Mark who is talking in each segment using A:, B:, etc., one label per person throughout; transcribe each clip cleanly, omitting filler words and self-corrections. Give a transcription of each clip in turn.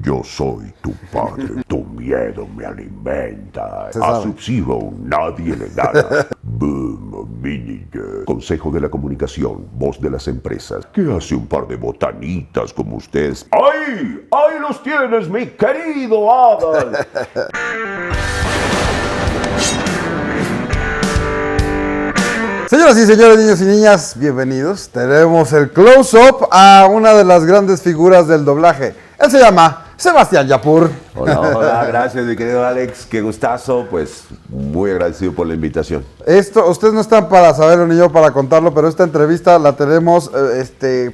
A: Yo soy tu padre, tu miedo me alimenta.
B: Se
A: A
B: sabe.
A: Sub-Zero nadie le gana. Boom, mini. Consejo de la comunicación, voz de las empresas. ¿Qué hace un par de botanitas como ustedes? ¡Ahí! ¡Ahí los tienes, mi querido Adal!
B: Señoras y señores, niños y niñas, bienvenidos. Tenemos el close-up a una de las grandes figuras del doblaje. Él se llama Sebastián Yapur.
C: Hola, hola, gracias mi querido Alex, qué gustazo, pues muy agradecido por la invitación.
B: Ustedes no están para saberlo ni yo para contarlo, pero esta entrevista la tenemos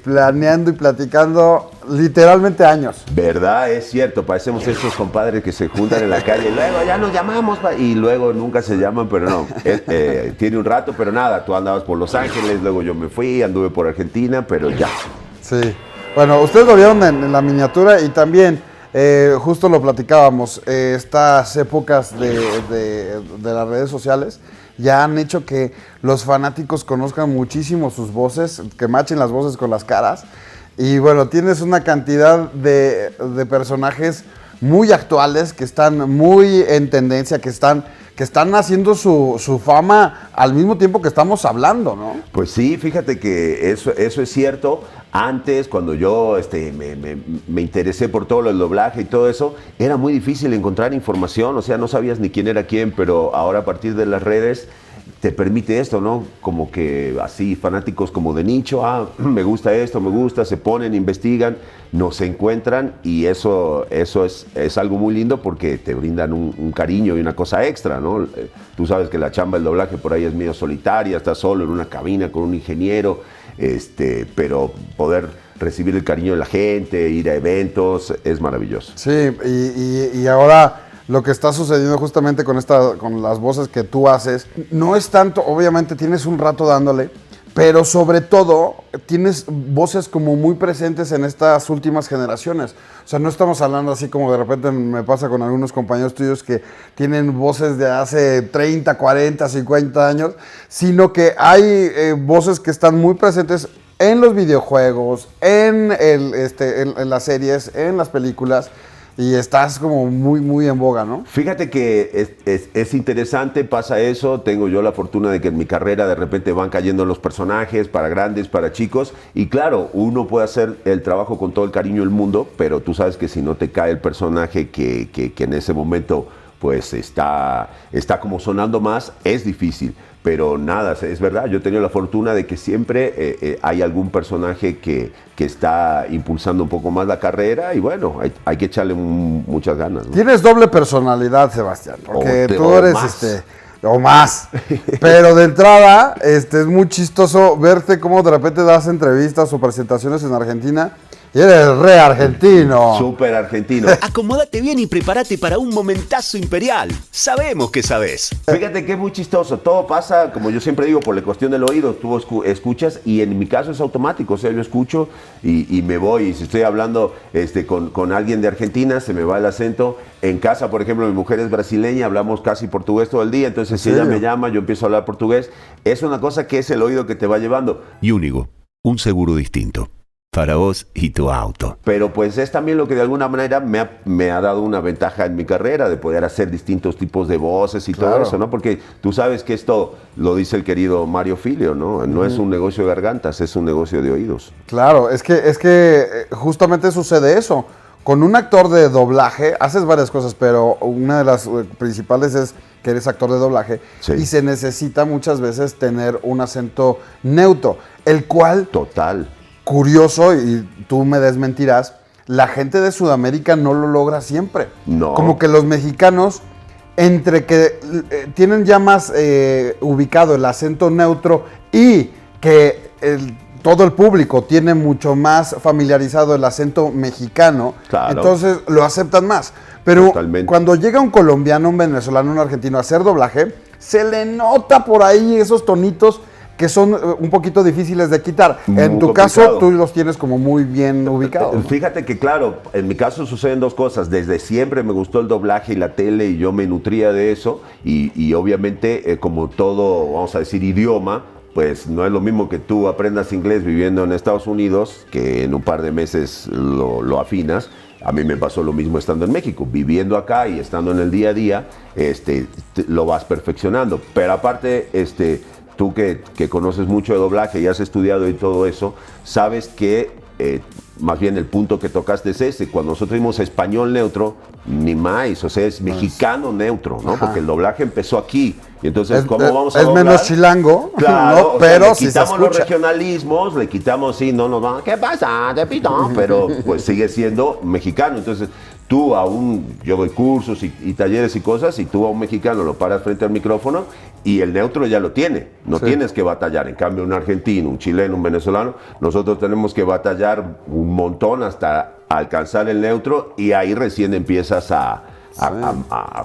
B: planeando y platicando literalmente años.
C: ¿Verdad? Es cierto, parecemos estos compadres que se juntan en la calle y luego ya nos llamamos y luego nunca se llaman, pero no, tiene un rato, pero nada, tú andabas por Los Ángeles, luego yo me fui, anduve por Argentina, pero ya.
B: Sí, bueno, ustedes lo vieron en la miniatura y también justo lo platicábamos, estas épocas de las redes sociales ya han hecho que los fanáticos conozcan muchísimo sus voces, que machen las voces con las caras. Y bueno, tienes una cantidad de personajes muy actuales que están muy en tendencia, que están haciendo su fama al mismo tiempo que estamos hablando, ¿no?
C: Pues sí, fíjate que eso es cierto. Antes, cuando yo me interesé por todo lo del doblaje y todo eso, era muy difícil encontrar información, o sea, no sabías ni quién era quién, pero ahora a partir de las redes te permite esto, ¿no? Como que así, fanáticos como de nicho, me gusta esto, me gusta, se ponen, investigan, nos encuentran y eso es algo muy lindo porque te brindan un cariño y una cosa extra, ¿no? Tú sabes que la chamba del doblaje por ahí es medio solitaria, estás solo en una cabina con un ingeniero, pero poder recibir el cariño de la gente, ir a eventos, es maravilloso.
B: Sí, y ahora lo que está sucediendo justamente con las voces que tú haces, no es tanto, obviamente tienes un rato dándole, pero sobre todo tienes voces como muy presentes en estas últimas generaciones. O sea, no estamos hablando así como de repente me pasa con algunos compañeros tuyos que tienen voces de hace 30, 40, 50 años, sino que hay voces que están muy presentes en los videojuegos, en las series, en las películas. Y estás como muy, muy en boga, ¿no?
C: Fíjate que es interesante, pasa eso, tengo yo la fortuna de que en mi carrera de repente van cayendo los personajes para grandes, para chicos, y claro, uno puede hacer el trabajo con todo el cariño del mundo, pero tú sabes que si no te cae el personaje que en ese momento pues está como sonando más, es difícil. Pero nada, es verdad, yo he tenido la fortuna de que siempre hay algún personaje que está impulsando un poco más la carrera y bueno, hay que echarle muchas ganas, ¿no?
B: Tienes doble personalidad, Sebastián, porque tú eres
C: más.
B: o más. Pero de entrada, es muy chistoso verte cómo de repente das entrevistas o presentaciones en Argentina y eres re argentino.
C: Súper argentino.
D: Acomódate bien y prepárate para un momentazo imperial. Sabemos que sabes.
C: Fíjate que es muy chistoso. Todo pasa, como yo siempre digo, por la cuestión del oído. Tú escuchas y en mi caso es automático. O sea, yo escucho y me voy. Y si estoy hablando con alguien de Argentina, se me va el acento. En casa, por ejemplo, mi mujer es brasileña, hablamos casi portugués todo el día. Entonces, si ella me llama, yo empiezo a hablar portugués. Es una cosa que es el oído que te va llevando.
D: Yúnigo, un seguro distinto. Para vos y tu auto.
C: Pero pues es también lo que de alguna manera me ha dado una ventaja en mi carrera de poder hacer distintos tipos de voces y todo eso, ¿no? Porque tú sabes que esto lo dice el querido Mario Filio, ¿no? No es un negocio de gargantas, es un negocio de oídos.
B: Claro, es que justamente sucede eso. Con un actor de doblaje haces varias cosas, pero una de las principales es que eres actor de doblaje, sí. Y se necesita muchas veces tener un acento neutro, el cual...
C: Total.
B: Curioso, y tú me desmentirás, la gente de Sudamérica no lo logra siempre.
C: No.
B: Como que los mexicanos, entre que tienen ya más ubicado el acento neutro y que todo el público tiene mucho más familiarizado el acento mexicano, claro. Entonces lo aceptan más. Pero totalmente. Cuando llega un colombiano, un venezolano, un argentino a hacer doblaje, se le nota por ahí esos tonitos que son un poquito difíciles de quitar. Muy en tu complicado. Caso, tú los tienes como muy bien ubicados, ¿no?
C: Fíjate que, claro, en mi caso suceden dos cosas. Desde siempre me gustó el doblaje y la tele y yo me nutría de eso. Y obviamente, como todo, vamos a decir, idioma, pues no es lo mismo que tú aprendas inglés viviendo en Estados Unidos, que en un par de meses lo afinas. a mí me pasó lo mismo estando en México, viviendo acá y estando en el día a día, lo vas perfeccionando. Pero aparte, tú que conoces mucho de doblaje y has estudiado y todo eso, sabes que más bien el punto que tocaste es ese. Cuando nosotros vimos español neutro, ni más, o sea, es mexicano neutro, ¿no?
B: Ajá.
C: Porque el doblaje empezó aquí. Y entonces, ¿cómo vamos a
B: Es
C: doblar?
B: menos chilango,
C: Claro,
B: ¿no?
C: o sea,
B: Pero
C: le
B: si se
C: quitamos los
B: escucha.
C: regionalismos, le quitamos, sí, no nos van, ¿qué pasa? Te pito, pero pues sigue siendo mexicano. Entonces, tú yo doy cursos y talleres y cosas, y tú a un mexicano lo paras frente al micrófono y el neutro ya lo tiene. No
B: Sí.
C: tienes que batallar. En cambio, un argentino, un chileno, un venezolano, nosotros tenemos que batallar un montón hasta alcanzar el neutro, y ahí recién empiezas a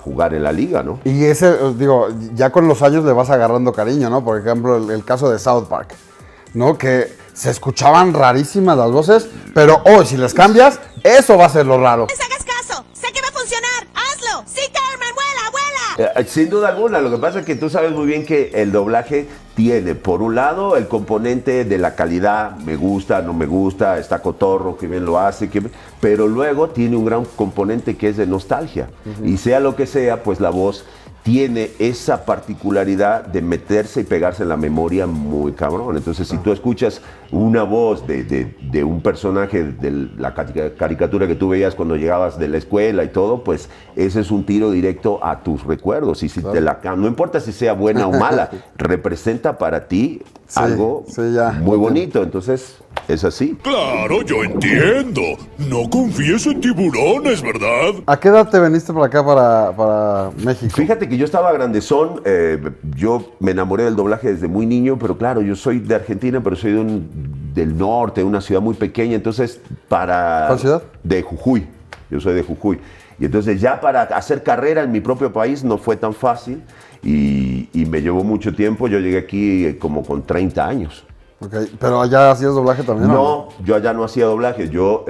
C: jugar en la liga, ¿no?
B: Y ese, digo, ya con los años le vas agarrando cariño, ¿no? Por ejemplo, el caso de South Park, ¿no? Que se escuchaban rarísimas las voces, pero hoy si les cambias, eso va a ser lo raro.
E: ¡Les hagas caso! ¡Sé que va a funcionar! ¡Hazlo! ¡Sí, Carmen! ¡Vuela, vuela!
C: Sin duda alguna, lo que pasa es que tú sabes muy bien que el doblaje tiene, por un lado, el componente de la calidad, me gusta, no me gusta, está cotorro, que bien lo hace, pero luego tiene un gran componente que es de nostalgia. Y sea lo que sea, pues la voz tiene esa particularidad de meterse y pegarse en la memoria muy cabrón. Entonces, si tú escuchas una voz de un personaje de la caricatura que tú veías cuando llegabas de la escuela y todo, pues ese es un tiro directo a tus recuerdos. Y si no importa si sea buena o mala, representa para ti algo muy bonito. Entonces, es así.
F: Claro, yo entiendo. No confíes en tiburones, ¿verdad?
B: ¿A qué edad te veniste para acá, para México?
C: Fíjate que yo estaba grandezón, yo me enamoré del doblaje desde muy niño, pero claro, yo soy de Argentina, pero soy del norte, de una ciudad muy pequeña, entonces
B: ¿Cuál ciudad?
C: De Jujuy, yo soy de Jujuy. Y entonces ya para hacer carrera en mi propio país no fue tan fácil y me llevó mucho tiempo. Yo llegué aquí como con 30 años.
B: Okay. ¿Pero allá hacías doblaje también?
C: No, yo allá no hacía doblaje, yo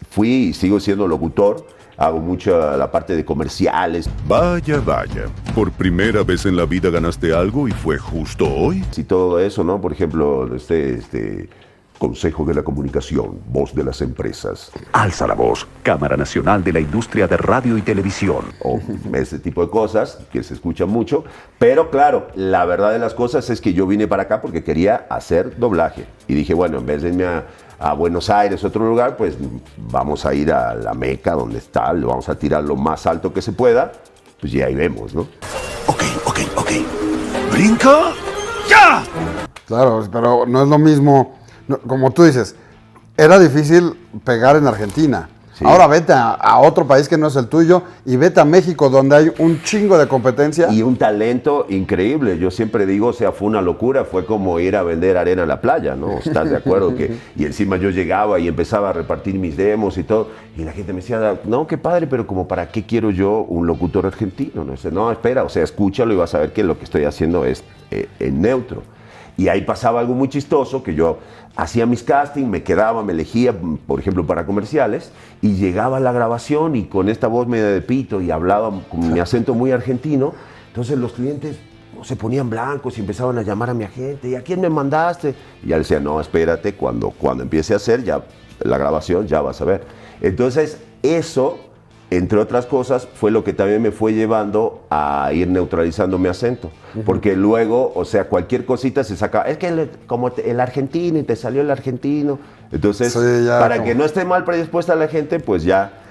C: fui y sigo siendo locutor, hago mucha la parte de comerciales.
F: Vaya, vaya. ¿Por primera vez en la vida ganaste algo y fue justo hoy?
C: Y todo eso, ¿no? Por ejemplo,
A: Consejo de la Comunicación, voz de las empresas.
D: Alza la voz, Cámara Nacional de la Industria de Radio y Televisión.
C: o ese tipo de cosas que se escuchan mucho, pero claro, la verdad de las cosas es que yo vine para acá porque quería hacer doblaje y dije, bueno, en vez de irme a Buenos Aires, otro lugar, pues vamos a ir a la Meca, donde está, lo vamos a tirar lo más alto que se pueda, pues ya ahí vemos, ¿no?
F: Ok. ¡Brinca! ¡Ya!
B: Claro, pero no es lo mismo. Como tú dices, era difícil pegar en Argentina.
C: Sí.
B: Ahora vete a otro país que no es el tuyo y vete a México, donde hay un chingo de competencia.
C: Y un talento increíble. Yo siempre digo, o sea, fue una locura. Fue como ir a vender arena a la playa, ¿no? ¿Estás de acuerdo? Y encima yo llegaba y empezaba a repartir mis demos y todo. Y la gente me decía, no, qué padre, pero como para qué quiero yo un locutor argentino. No, espera, o sea, escúchalo y vas a ver que lo que estoy haciendo es en neutro. Y ahí pasaba algo muy chistoso, que yo hacía mis castings, me quedaba, me elegía, por ejemplo, para comerciales, y llegaba a la grabación y con esta voz media de pito y hablaba con mi acento muy argentino, entonces los clientes se ponían blancos y empezaban a llamar a mi agente, ¿y a quién me mandaste? Y ya le decía, no, espérate, cuando empiece a hacer ya la grabación, ya vas a ver. Entonces, eso, entre otras cosas, fue lo que también me fue llevando a ir neutralizando mi acento. Porque luego, o sea, cualquier cosita se saca. Es que como el argentino y te salió el argentino. Entonces,
B: Sí, ya,
C: para
B: como...
C: que no esté mal predispuesta la gente, pues ya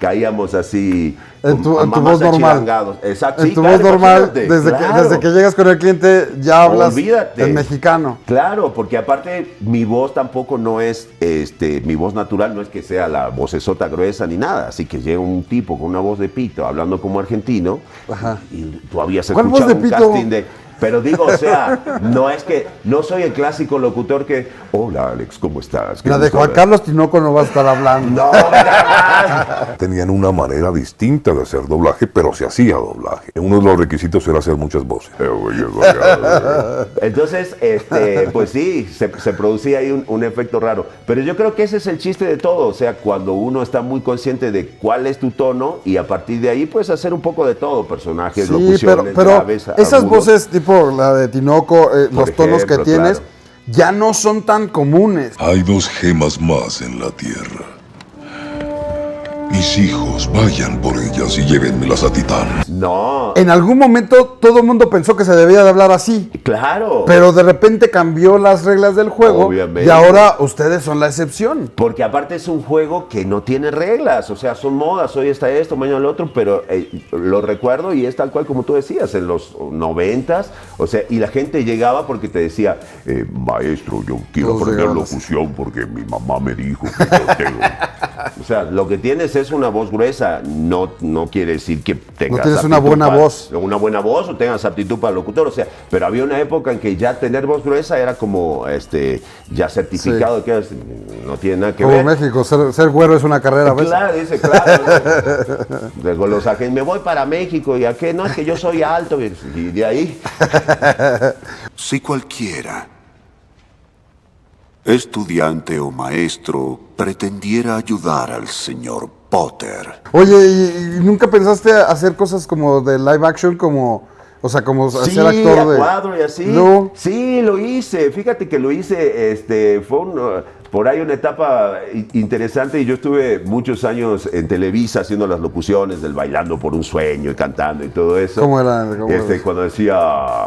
C: caíamos así.
B: En tu
C: más
B: voz normal.
C: achilangados. Exacto.
B: En
C: Sí,
B: tu
C: claro,
B: voz normal,
C: imagínate, claro.
B: desde que llegas con el cliente, ya hablas
C: Olvídate.
B: en mexicano.
C: Claro, porque aparte mi voz tampoco no es, mi voz natural no es que sea la vocesota gruesa ni nada, así que llega un tipo con una voz de pito hablando como argentino.
B: Ajá.
C: Y tú habías
B: ¿Cuál
C: escuchado
B: voz de
C: un
B: pito?
C: casting de... Pero digo, o sea, no es que, no soy el clásico locutor que, hola Alex, ¿cómo estás? Qué
B: La de
C: gusto
B: Juan
C: ver-".
B: Carlos Tinoco no va a estar hablando.
C: No, mira.
G: Tenían una manera distinta de hacer doblaje, pero se hacía doblaje. Uno de los requisitos era hacer muchas voces.
C: Entonces, pues sí, se producía ahí un efecto raro. Pero yo creo que ese es el chiste de todo. O sea, cuando uno está muy consciente de cuál es tu tono y a partir de ahí, pues hacer un poco de todo. Personajes,
B: Sí,
C: locuciones,
B: pero
C: graves,
B: esas
C: agudos.
B: voces tipo la de Tinoco, los tonos que
C: ejemplo,
B: tienes,
C: claro.
B: ya no son tan comunes.
F: Hay 2 gemas más en la tierra.
G: mis hijos, vayan por ellas y llévenmelas a Titán.
C: No,
B: En algún momento todo el mundo pensó que se debía de hablar así.
C: claro.
B: Pero de repente cambió las reglas del juego.
C: Obviamente.
B: Y ahora ustedes son la excepción.
C: Porque aparte es un juego que no tiene reglas, o sea, son modas, hoy está esto, mañana lo otro, pero lo recuerdo y es tal cual como tú decías, en los 90s, o sea, y la gente llegaba porque te decía,
A: Maestro, yo quiero
B: Todos
A: aprender
B: llegaban así.
A: locución porque mi mamá me dijo que yo tengo.
C: o sea, lo que tienes es una voz gruesa, no quiere decir que tengas
B: tienes una
C: aptitud
B: buena voz.
C: una buena voz o tengas aptitud para locutor, o sea, pero había una época en que ya tener voz gruesa era como, ya certificado, que no tiene nada que
B: Como
C: ver.
B: México, ser güero es una carrera, ¿ves?
C: Claro, dice, claro. Luego los agentes, me voy para México, ¿y a qué? No, es que yo soy alto, y de ahí.
H: Si cualquiera, estudiante o maestro, pretendiera ayudar al señor Potter,
B: Oye, ¿y nunca pensaste hacer cosas como de live action, como, o sea, como
C: Sí,
B: ser actor
C: a
B: de
C: cuadro y así.
B: No.
C: Sí, lo hice. Fíjate que lo hice, fue por ahí una etapa interesante y yo estuve muchos años en Televisa haciendo las locuciones del Bailando por un Sueño y cantando y todo eso.
B: ¿Cómo era?
C: Cuando decía...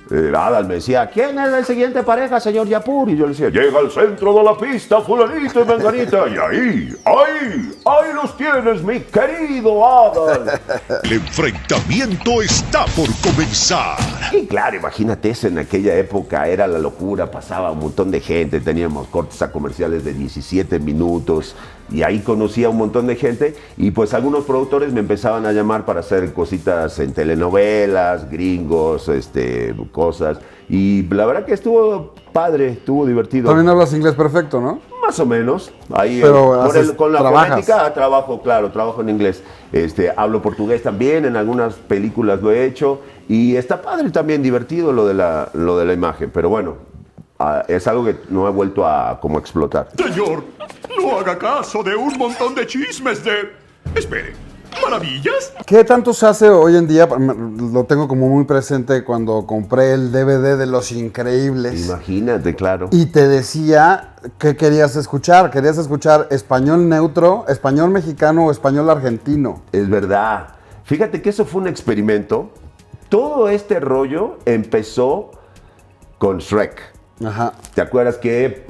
C: Adal me decía, ¿quién es el siguiente pareja, señor Yapur? Y yo le decía,
A: Llega al centro de la pista, fulanito y menganita, y ahí los tienes, mi querido Adal.
F: El enfrentamiento está por comenzar.
C: y claro, imagínate eso, en aquella época era la locura, pasaba un montón de gente, teníamos cortes a comerciales de 17 minutos y ahí conocía un montón de gente y pues algunos productores me empezaban a llamar para hacer cositas en telenovelas, gringos, cosas y la verdad que estuvo padre, estuvo divertido.
B: También hablas inglés perfecto, ¿no?
C: Más o menos. Ahí
B: Pero
C: con la
B: trabajas.
C: fonética trabajo en inglés. Hablo portugués también, en algunas películas lo he hecho. Y está padre también, divertido lo de la imagen. Pero bueno, es algo que no he vuelto a como explotar.
F: Señor, no haga caso de un montón de chismes de... Espere, ¿maravillas?
B: ¿Qué tanto se hace hoy en día? Lo tengo como muy presente cuando compré el DVD de Los Increíbles.
C: Imagínate, claro.
B: Y te decía qué querías escuchar. Querías escuchar español neutro, español mexicano o español argentino.
C: Es verdad. Fíjate que eso fue un experimento. Todo este rollo empezó con Shrek.
B: Ajá.
C: ¿Te acuerdas que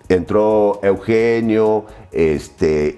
C: entró Eugenio,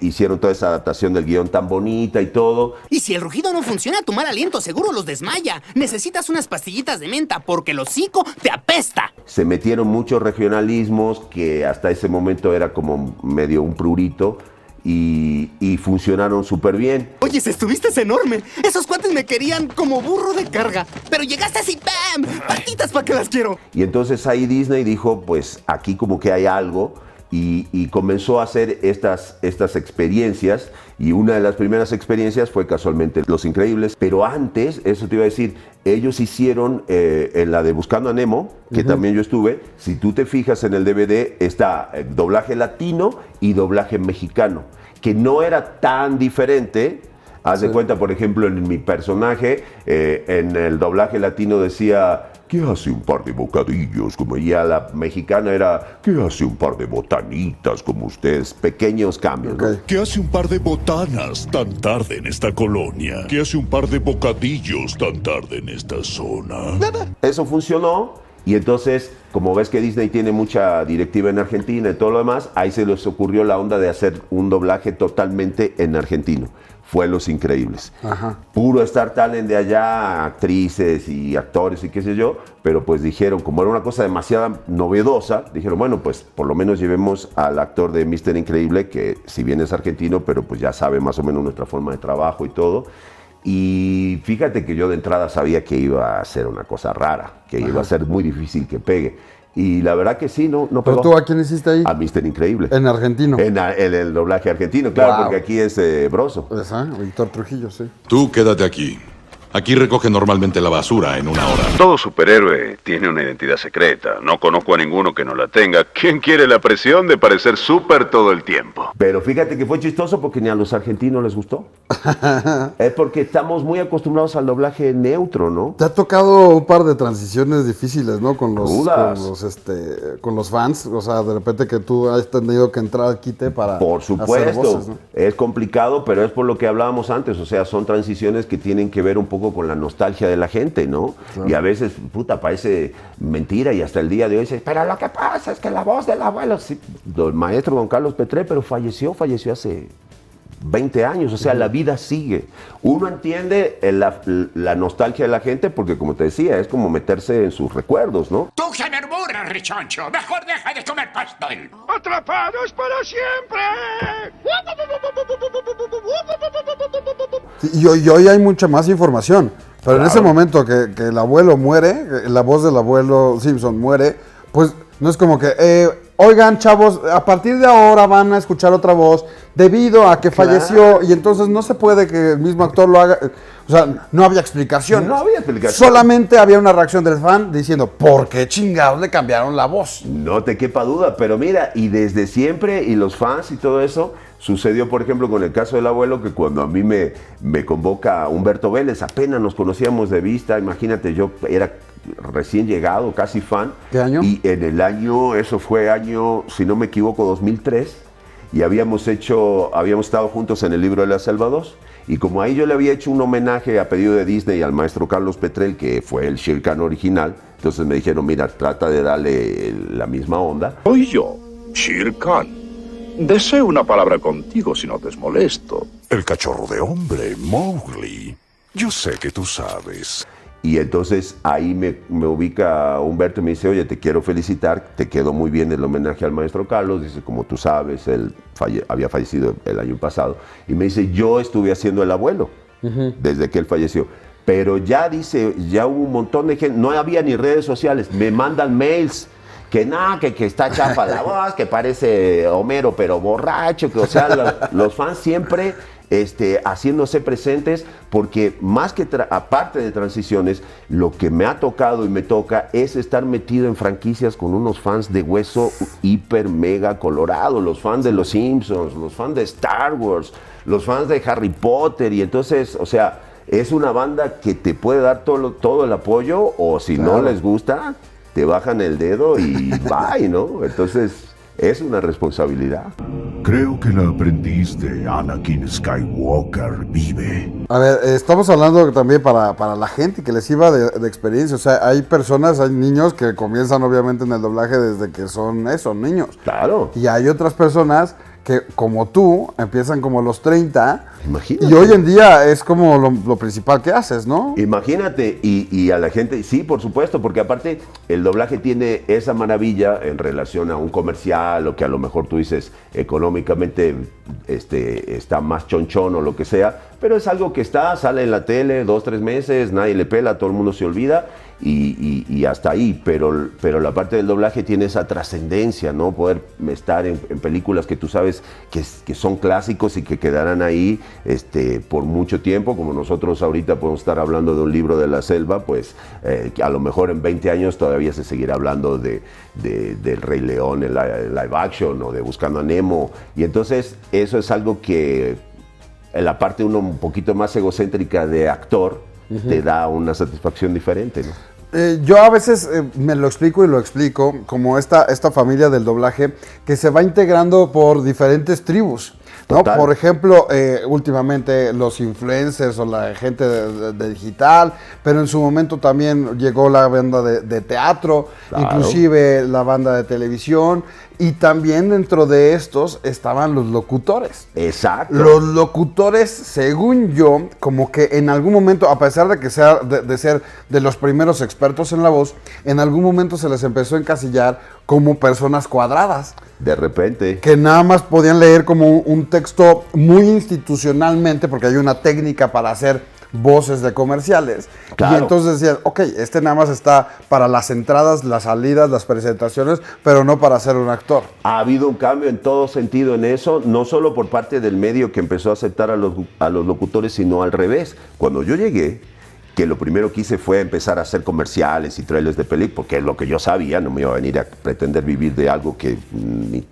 C: hicieron toda esa adaptación del guión tan bonita y todo?
E: Y si el rugido no funciona, tu mal aliento seguro los desmaya. Necesitas unas pastillitas de menta porque el hocico te apesta.
C: Se metieron muchos regionalismos que hasta ese momento era como medio un prurito y funcionaron súper bien.
E: Oye, estuviste enorme. Esos cuates me querían como burro de carga. Pero llegaste así, ¡pam! Patitas para que las quiero.
C: Y entonces ahí Disney dijo, pues aquí como que hay algo y comenzó a hacer estas experiencias y una de las primeras experiencias fue casualmente Los Increíbles, pero antes, eso te iba a decir, ellos hicieron en la de Buscando a Nemo, que también yo estuve, si tú te fijas en el DVD está doblaje latino y doblaje mexicano, que no era tan diferente. Haz de cuenta, por ejemplo, en mi personaje, en el doblaje latino decía,
A: ¿Qué hace un par de bocadillos como
C: y a la mexicana era,
A: ¿Qué hace un par de botanitas como ustedes?
C: pequeños cambios, ¿no?
B: Ok.
F: ¿Qué hace un par de botanas tan tarde en esta colonia? ¿Qué hace un par de bocadillos tan tarde en esta zona?
C: Eso funcionó y entonces, como ves que Disney tiene mucha directiva en Argentina y todo lo demás, ahí se les ocurrió la onda de hacer un doblaje totalmente en argentino. Fue Los Increíbles.
B: Ajá.
C: Puro Star Talent de allá, actrices y actores y qué sé yo, pero pues dijeron, como era una cosa demasiado novedosa, dijeron, bueno, pues por lo menos llevemos al actor de Mr. Increíble, que si bien es argentino, pero pues ya sabe más o menos nuestra forma de trabajo y todo. Y fíjate que yo de entrada sabía que iba a ser una cosa rara, que iba a ser muy difícil que pegue. Y la verdad que sí, no
B: ¿Pero
C: pegó.
B: tú a quién hiciste ahí?
C: A Mr. Increíble.
B: En argentino.
C: En el doblaje argentino, claro,
B: Wow.
C: porque aquí es Broso.
B: Víctor Trujillo, sí.
G: Tú quédate aquí.
F: Aquí recoge normalmente la basura en una hora.
I: Todo superhéroe tiene una identidad secreta. No conozco a ninguno que no la tenga. ¿Quién quiere la presión de parecer súper todo el tiempo?
C: Pero fíjate que fue chistoso porque ni a los argentinos les gustó. Es porque estamos muy acostumbrados al doblaje neutro, ¿no?
B: Te ha tocado un par de transiciones difíciles, ¿no? Con los fans. O sea, de repente que tú has tenido que entrar al quite para
C: Por supuesto,
B: hacer voces, ¿no?
C: es complicado, pero es por lo que hablábamos antes. O sea, son transiciones que tienen que ver un poco con la nostalgia de la gente, ¿no? Claro. Y a veces, puta, parece mentira y hasta el día de hoy dices, pero lo que pasa es que la voz del abuelo, sí, el maestro don Carlos Petré, pero falleció hace 20 años, o sea, la vida sigue. Uno entiende la nostalgia de la gente porque, como te decía, es como meterse en sus recuerdos, ¿no?
J: ¡Tú se murmuras, rechoncho! ¡Mejor deja de comer pastel!
K: ¡Atrapados para siempre!
B: Sí, y hoy hay mucha más información, pero en ese momento que el abuelo muere, la voz del abuelo Simpson muere, pues no es como que, oigan chavos, a partir de ahora van a escuchar otra voz debido a que falleció y entonces no se puede que el mismo actor lo haga. O sea, no había explicación.
C: No había explicación.
B: Solamente había una reacción del fan diciendo, ¿por qué chingados le cambiaron la voz?
C: No te quepa duda, pero mira, y desde siempre, y los fans y todo eso, sucedió, por ejemplo, con el caso del abuelo, que cuando a mí me convoca Humberto Vélez, apenas nos conocíamos de vista, imagínate, yo era recién llegado, casi fan.
B: ¿Qué año?
C: Y en el año, eso fue año, si no me equivoco, 2003, y habíamos estado juntos en el libro de la Selva 2, y como ahí yo le había hecho un homenaje a pedido de Disney al maestro Carlos Petrel, que fue el Shere Khan original, entonces me dijeron, mira, trata de darle la misma onda.
F: Soy yo, Shere Khan. Deseo una palabra contigo si no te es molesto.
G: El cachorro de hombre, Mowgli. Yo sé que tú sabes.
C: Y entonces ahí me ubica Humberto y me dice, oye, te quiero felicitar, te quedó muy bien el homenaje al maestro Carlos. Dice, como tú sabes, él había fallecido el año pasado. Y me dice, yo estuve haciendo el abuelo desde que él falleció. Pero ya dice, ya hubo un montón de gente, no había ni redes sociales, me mandan mails. Que nada, que está chafa la voz, que parece Homero pero borracho, que o sea, los fans siempre haciéndose presentes, porque más que aparte de transiciones, lo que me ha tocado y me toca es estar metido en franquicias con unos fans de hueso hiper mega colorado, los fans de los Simpsons, los fans de Star Wars, los fans de Harry Potter, y entonces, o sea, es una banda que te puede dar todo el apoyo, o si no les gusta, te bajan el dedo y bye, ¿no? Entonces, es una responsabilidad.
H: Creo que el aprendiz de Anakin Skywalker vive.
B: A ver, estamos hablando también para la gente que les iba de experiencia. O sea, hay personas, hay niños que comienzan obviamente en el doblaje desde que son niños.
C: Claro.
B: Y hay otras personas que, como tú, empiezan como a los 30.
C: Imagínate.
B: Y hoy en día es como lo principal que haces, ¿no?
C: Imagínate, y a la gente, sí, por supuesto, porque aparte el doblaje tiene esa maravilla en relación a un comercial, o que a lo mejor tú dices económicamente está más chonchón o lo que sea, pero es algo que sale en la tele 2, 3 meses, nadie le pela, todo el mundo se olvida. Y hasta ahí, pero la parte del doblaje tiene esa trascendencia, ¿no? Poder estar en películas que tú sabes que son clásicos y que quedarán ahí por mucho tiempo, como nosotros ahorita podemos estar hablando de un libro de la selva, pues que a lo mejor en 20 años todavía se seguirá hablando del Rey León en live action, o de Buscando a Nemo, y entonces eso es algo que en la parte uno un poquito más egocéntrica de actor, te da una satisfacción diferente, ¿no?
B: Yo a veces me lo explico como esta familia del doblaje que se va integrando por diferentes tribus, ¿no?
C: Total.
B: Por ejemplo, últimamente los influencers o la gente de digital, pero en su momento también llegó la banda de teatro, claro, inclusive la banda de televisión, y también dentro de estos estaban los locutores.
C: Exacto.
B: Los locutores, según yo, como que en algún momento, a pesar de que sea de ser de los primeros expertos en la voz, en algún momento se les empezó a encasillar como personas cuadradas.
C: De repente.
B: Que nada más podían leer como un texto muy institucionalmente, porque hay una técnica para hacer voces de comerciales. Claro. Y entonces decían, ok, nada más está para las entradas, las salidas, las presentaciones, pero no para ser un actor.
C: Ha habido un cambio en todo sentido en eso, no solo por parte del medio que empezó a aceptar a los locutores, sino al revés. Cuando yo llegué, que lo primero que hice fue empezar a hacer comerciales y trailers de películas, porque es lo que yo sabía, no me iba a venir a pretender vivir de algo que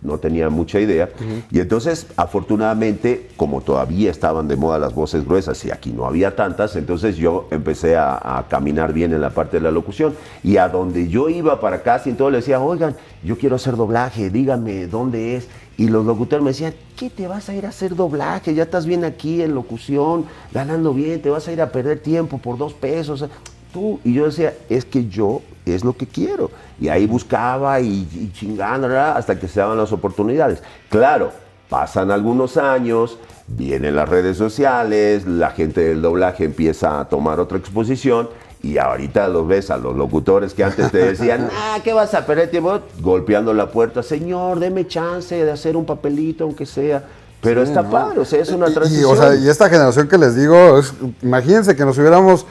C: no tenía mucha idea. Y entonces, afortunadamente, como todavía estaban de moda las voces gruesas y aquí no había tantas, entonces yo empecé a caminar bien en la parte de la locución. Y a donde yo iba para casting, todo le decía, oigan, yo quiero hacer doblaje, díganme dónde es. Y los locutores me decían, ¿qué te vas a ir a hacer doblaje? Ya estás bien aquí en locución, ganando bien, te vas a ir a perder tiempo por 2 pesos. Tú. Y yo decía, es que yo es lo que quiero. Y ahí buscaba y chingando, ¿verdad? Hasta que se daban las oportunidades. Claro, pasan algunos años, vienen las redes sociales, la gente del doblaje empieza a tomar otra exposición. Y ahorita los ves a los locutores que antes te decían, ¿qué vas a perder tiempo? Golpeando la puerta, señor, deme chance de hacer un papelito, aunque sea. Pero sí, está padre, o sea, es una transición.
B: Y esta generación que les digo, imagínense que nos hubiéramos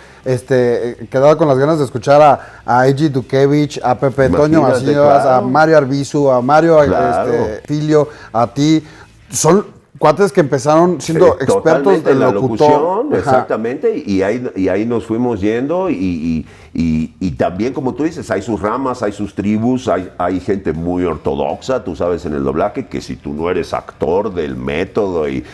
B: quedado con las ganas de escuchar a Eiji Dukevich, a Pepe Toño Macías, claro, a Mario Arbizu, a Mario Filio, a ti. Son cuates que empezaron siendo expertos en
C: la
B: locutor.
C: Locución, exactamente, y ahí nos fuimos yendo y también, como tú dices, hay sus ramas, hay sus tribus, hay gente muy ortodoxa, tú sabes, en el doblaje, que si tú no eres actor del método y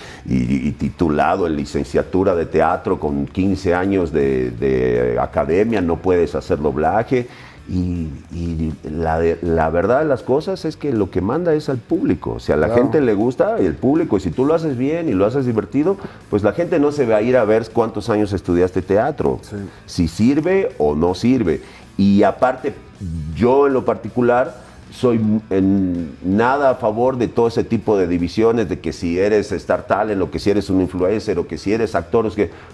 C: titulado en licenciatura de teatro con 15 años de academia, no puedes hacer doblaje. Y la verdad de las cosas es que lo que manda es al público. O sea, a la gente le gusta y el público, y si tú lo haces bien y lo haces divertido, pues la gente no se va a ir a ver cuántos años estudiaste teatro, si sirve o no sirve. Y aparte, yo en lo particular soy en nada a favor de todo ese tipo de divisiones, de que si eres Star Talent o que si eres un influencer o que si eres actor,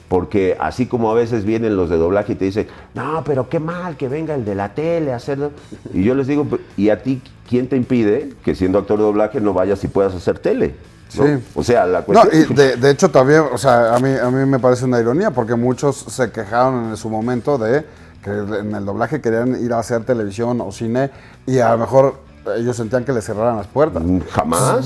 C: porque así como a veces vienen los de doblaje y te dicen, no, pero qué mal que venga el de la tele a hacerlo. Y yo les digo, ¿y a ti quién te impide que siendo actor de doblaje no vayas y puedas hacer tele? ¿No? Sí. O sea, la cuestión...
B: No, y de hecho también, o sea, a mí me parece una ironía, porque muchos se quejaron en su momento de que en el doblaje querían ir a hacer televisión o cine y a lo mejor ellos sentían que les cerraran las puertas.
C: Jamás.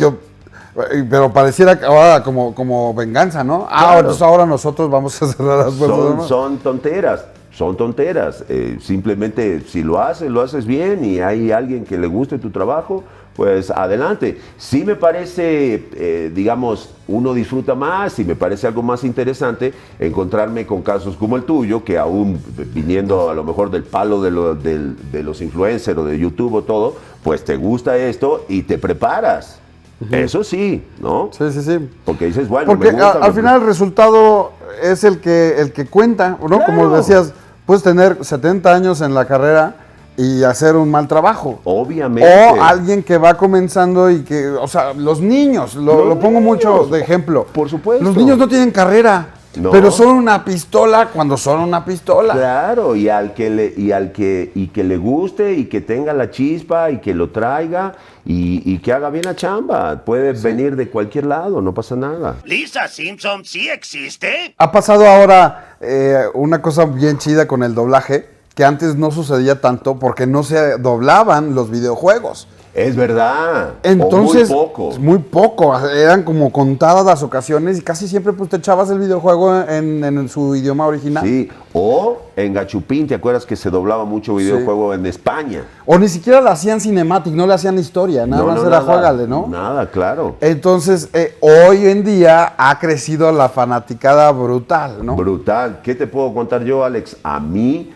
B: Pero pareciera ahora como venganza, ¿no?
C: Claro.
B: Entonces ahora nosotros vamos a cerrar las puertas.
C: Son tonteras. Simplemente si lo haces bien y hay alguien que le guste tu trabajo, pues adelante. Sí me parece, digamos, uno disfruta más y me parece algo más interesante encontrarme con casos como el tuyo, que aún viniendo a lo mejor del palo de los influencers o de YouTube o todo, pues te gusta esto y te preparas. Eso sí, ¿no?
B: Sí.
C: Porque dices, bueno,
B: porque
C: me gusta,
B: al final el resultado es el que cuenta, ¿no? Claro. Como decías, puedes tener 70 años en la carrera y hacer un mal trabajo.
C: Obviamente.
B: O alguien que va comenzando y que, o sea, los niños, lo pongo mucho de ejemplo.
C: Por supuesto.
B: Los niños no tienen carrera. No. Pero son una pistola cuando son una pistola.
C: Claro, y que le guste y que tenga la chispa y que lo traiga y que haga bien la chamba. Puede venir de cualquier lado, no pasa nada.
J: ¿Lisa Simpson sí existe?
B: Ha pasado ahora una cosa bien chida con el doblaje, que antes no sucedía tanto porque no se doblaban los videojuegos.
C: Es verdad.
B: Entonces,
C: muy
B: poco. Eran como contadas las ocasiones y casi siempre pues te echabas el videojuego en su idioma original.
C: Sí, o en Gachupín, ¿te acuerdas que se doblaba mucho videojuego en España?
B: O ni siquiera le hacían cinematic, no le hacían historia, nada más era juégale, ¿no?
C: Nada, claro.
B: Entonces, hoy en día ha crecido la fanaticada brutal, ¿no?
C: Brutal. ¿Qué te puedo contar yo, Alex? A mí...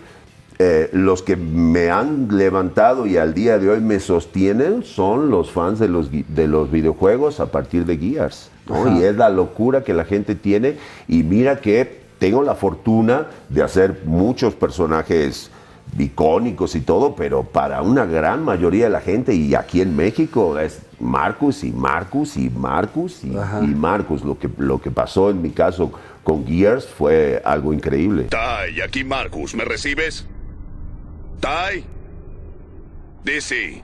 C: los que me han levantado y al día de hoy me sostienen son los fans de los videojuegos a partir de Gears, ¿no? Y es la locura que la gente tiene. Y mira que tengo la fortuna de hacer muchos personajes icónicos y todo, pero para una gran mayoría de la gente, y aquí en México es Marcus y Marcus y Marcus y Marcus. Lo que pasó en mi caso con Gears fue algo increíble.
F: Tai, aquí Marcus, ¿me recibes? Tai, Dizzy,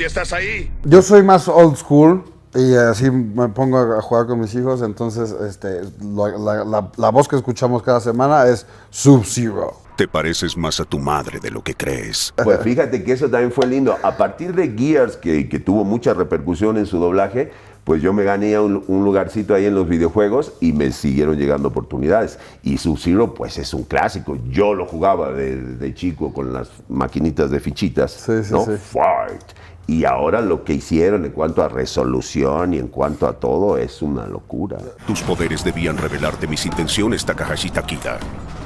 F: ¿estás ahí?
B: Yo soy más old school y así me pongo a jugar con mis hijos, entonces la voz que escuchamos cada semana es Sub-Zero.
F: Te pareces más a tu madre de lo que crees.
C: Pues fíjate que eso también fue lindo. A partir de Gears, que tuvo mucha repercusión en su doblaje, pues yo me gané un lugarcito ahí en los videojuegos y me siguieron llegando oportunidades. Y Sub-Zero, pues es un clásico. Yo lo jugaba de chico con las maquinitas de fichitas, ¿no? Fight. Y ahora lo que hicieron en cuanto a resolución y en cuanto a todo es una locura.
F: Tus poderes debían revelarte mis intenciones, Takahashi Takida.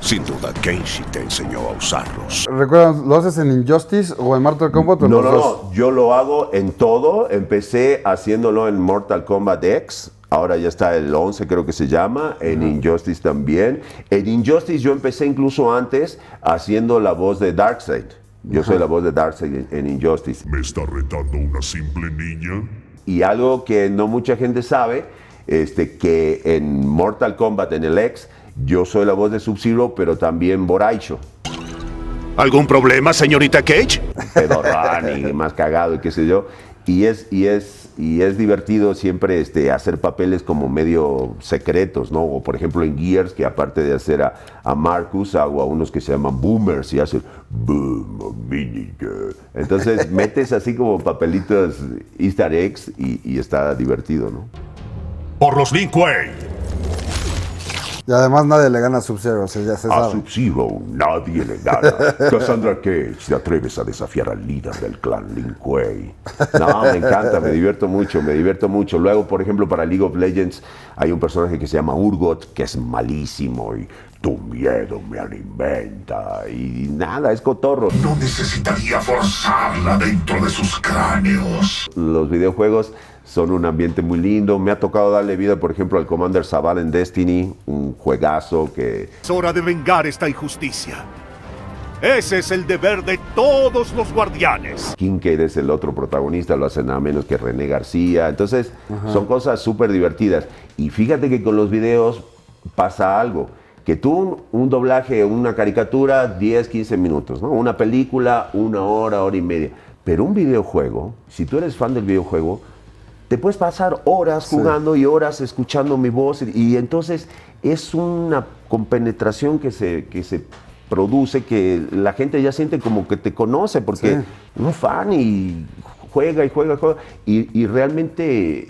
F: Sin duda, Kenshi te enseñó a usarlos.
B: ¿Recuerdas, lo haces en Injustice o en Mortal Kombat? O en los dos?
C: No, yo lo hago en todo. Empecé haciéndolo en Mortal Kombat X. Ahora ya está el 11, creo que se llama. En Injustice también. En Injustice yo empecé incluso antes haciendo la voz de Darkseid. Yo soy la voz de Darkseid en Injustice.
F: ¿Me está retando una simple niña?
C: Y algo que no mucha gente sabe, que en Mortal Kombat, en el X, yo soy la voz de Sub-Zero, pero también Boraicho.
F: ¿Algún problema, señorita Cage?
C: Pedorrán y más cagado y qué sé yo. Y es divertido siempre hacer papeles como medio secretos, ¿no? O por ejemplo en Gears, que aparte de hacer a Marcus, hago a unos que se llaman Boomers y hacen Boom, Minigun. Entonces metes así como papelitos Easter eggs y está divertido, ¿no?
F: Por los Lin Kuei.
B: Y además nadie le gana a Sub-Zero, ya se
A: A
B: sabe.
A: Sub-Zero nadie le gana. Cassandra Cage, ¿te atreves a desafiar al líder del clan Lin Kuei?
C: No, me encanta, me divierto mucho. Luego, por ejemplo, para League of Legends hay un personaje que se llama Urgot, que es malísimo y tu miedo me alimenta y nada, es cotorro.
F: No necesitaría forzarla dentro de sus cráneos.
C: Los videojuegos son un ambiente muy lindo. Me ha tocado darle vida, por ejemplo, al Commander Zavala en Destiny, un juegazo que...
F: Es hora de vengar esta injusticia. Ese es el deber de todos los guardianes.
C: Kincaid es el otro protagonista, lo hace nada menos que René García. Entonces, son cosas súper divertidas. Y fíjate que con los videos pasa algo. Que tú un doblaje, una caricatura, 10, 15 minutos, ¿no? Una película, 1 hora, hora y media. Pero un videojuego, si tú eres fan del videojuego, te puedes pasar horas jugando y horas escuchando mi voz y entonces es una compenetración que se produce, que la gente ya siente como que te conoce porque un fan y juega y realmente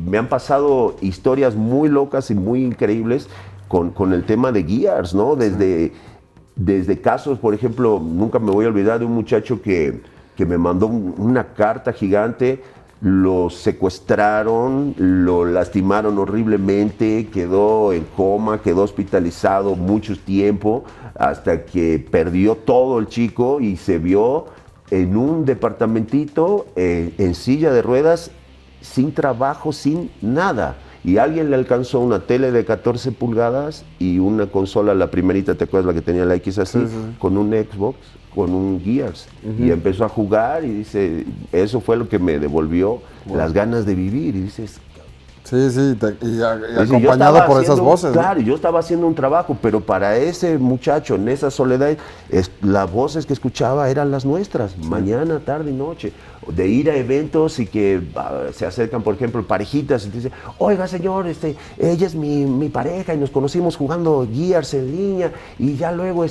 C: me han pasado historias muy locas y muy increíbles con el tema de Gears, ¿no? Desde casos, por ejemplo, nunca me voy a olvidar de un muchacho que me mandó una carta gigante. Lo secuestraron, lo lastimaron horriblemente, quedó en coma, quedó hospitalizado mucho tiempo, hasta que perdió todo el chico y se vio en un departamentito en silla de ruedas, sin trabajo, sin nada. Y alguien le alcanzó una tele de 14 pulgadas y una consola, la primerita, ¿te acuerdas la que tenía la X así? Con un Xbox, con un Gears. Y empezó a jugar y dice, eso fue lo que me devolvió las ganas de vivir. Y dices...
B: Sí, y acompañado por esas voces.
C: Claro, yo estaba haciendo un trabajo, pero para ese muchacho, en esa soledad, las voces que escuchaba eran las nuestras, mañana, tarde y noche. De ir a eventos y que se acercan, por ejemplo, parejitas y te dicen, oiga señor, ella es mi pareja y nos conocimos jugando Gears en línea y ya luego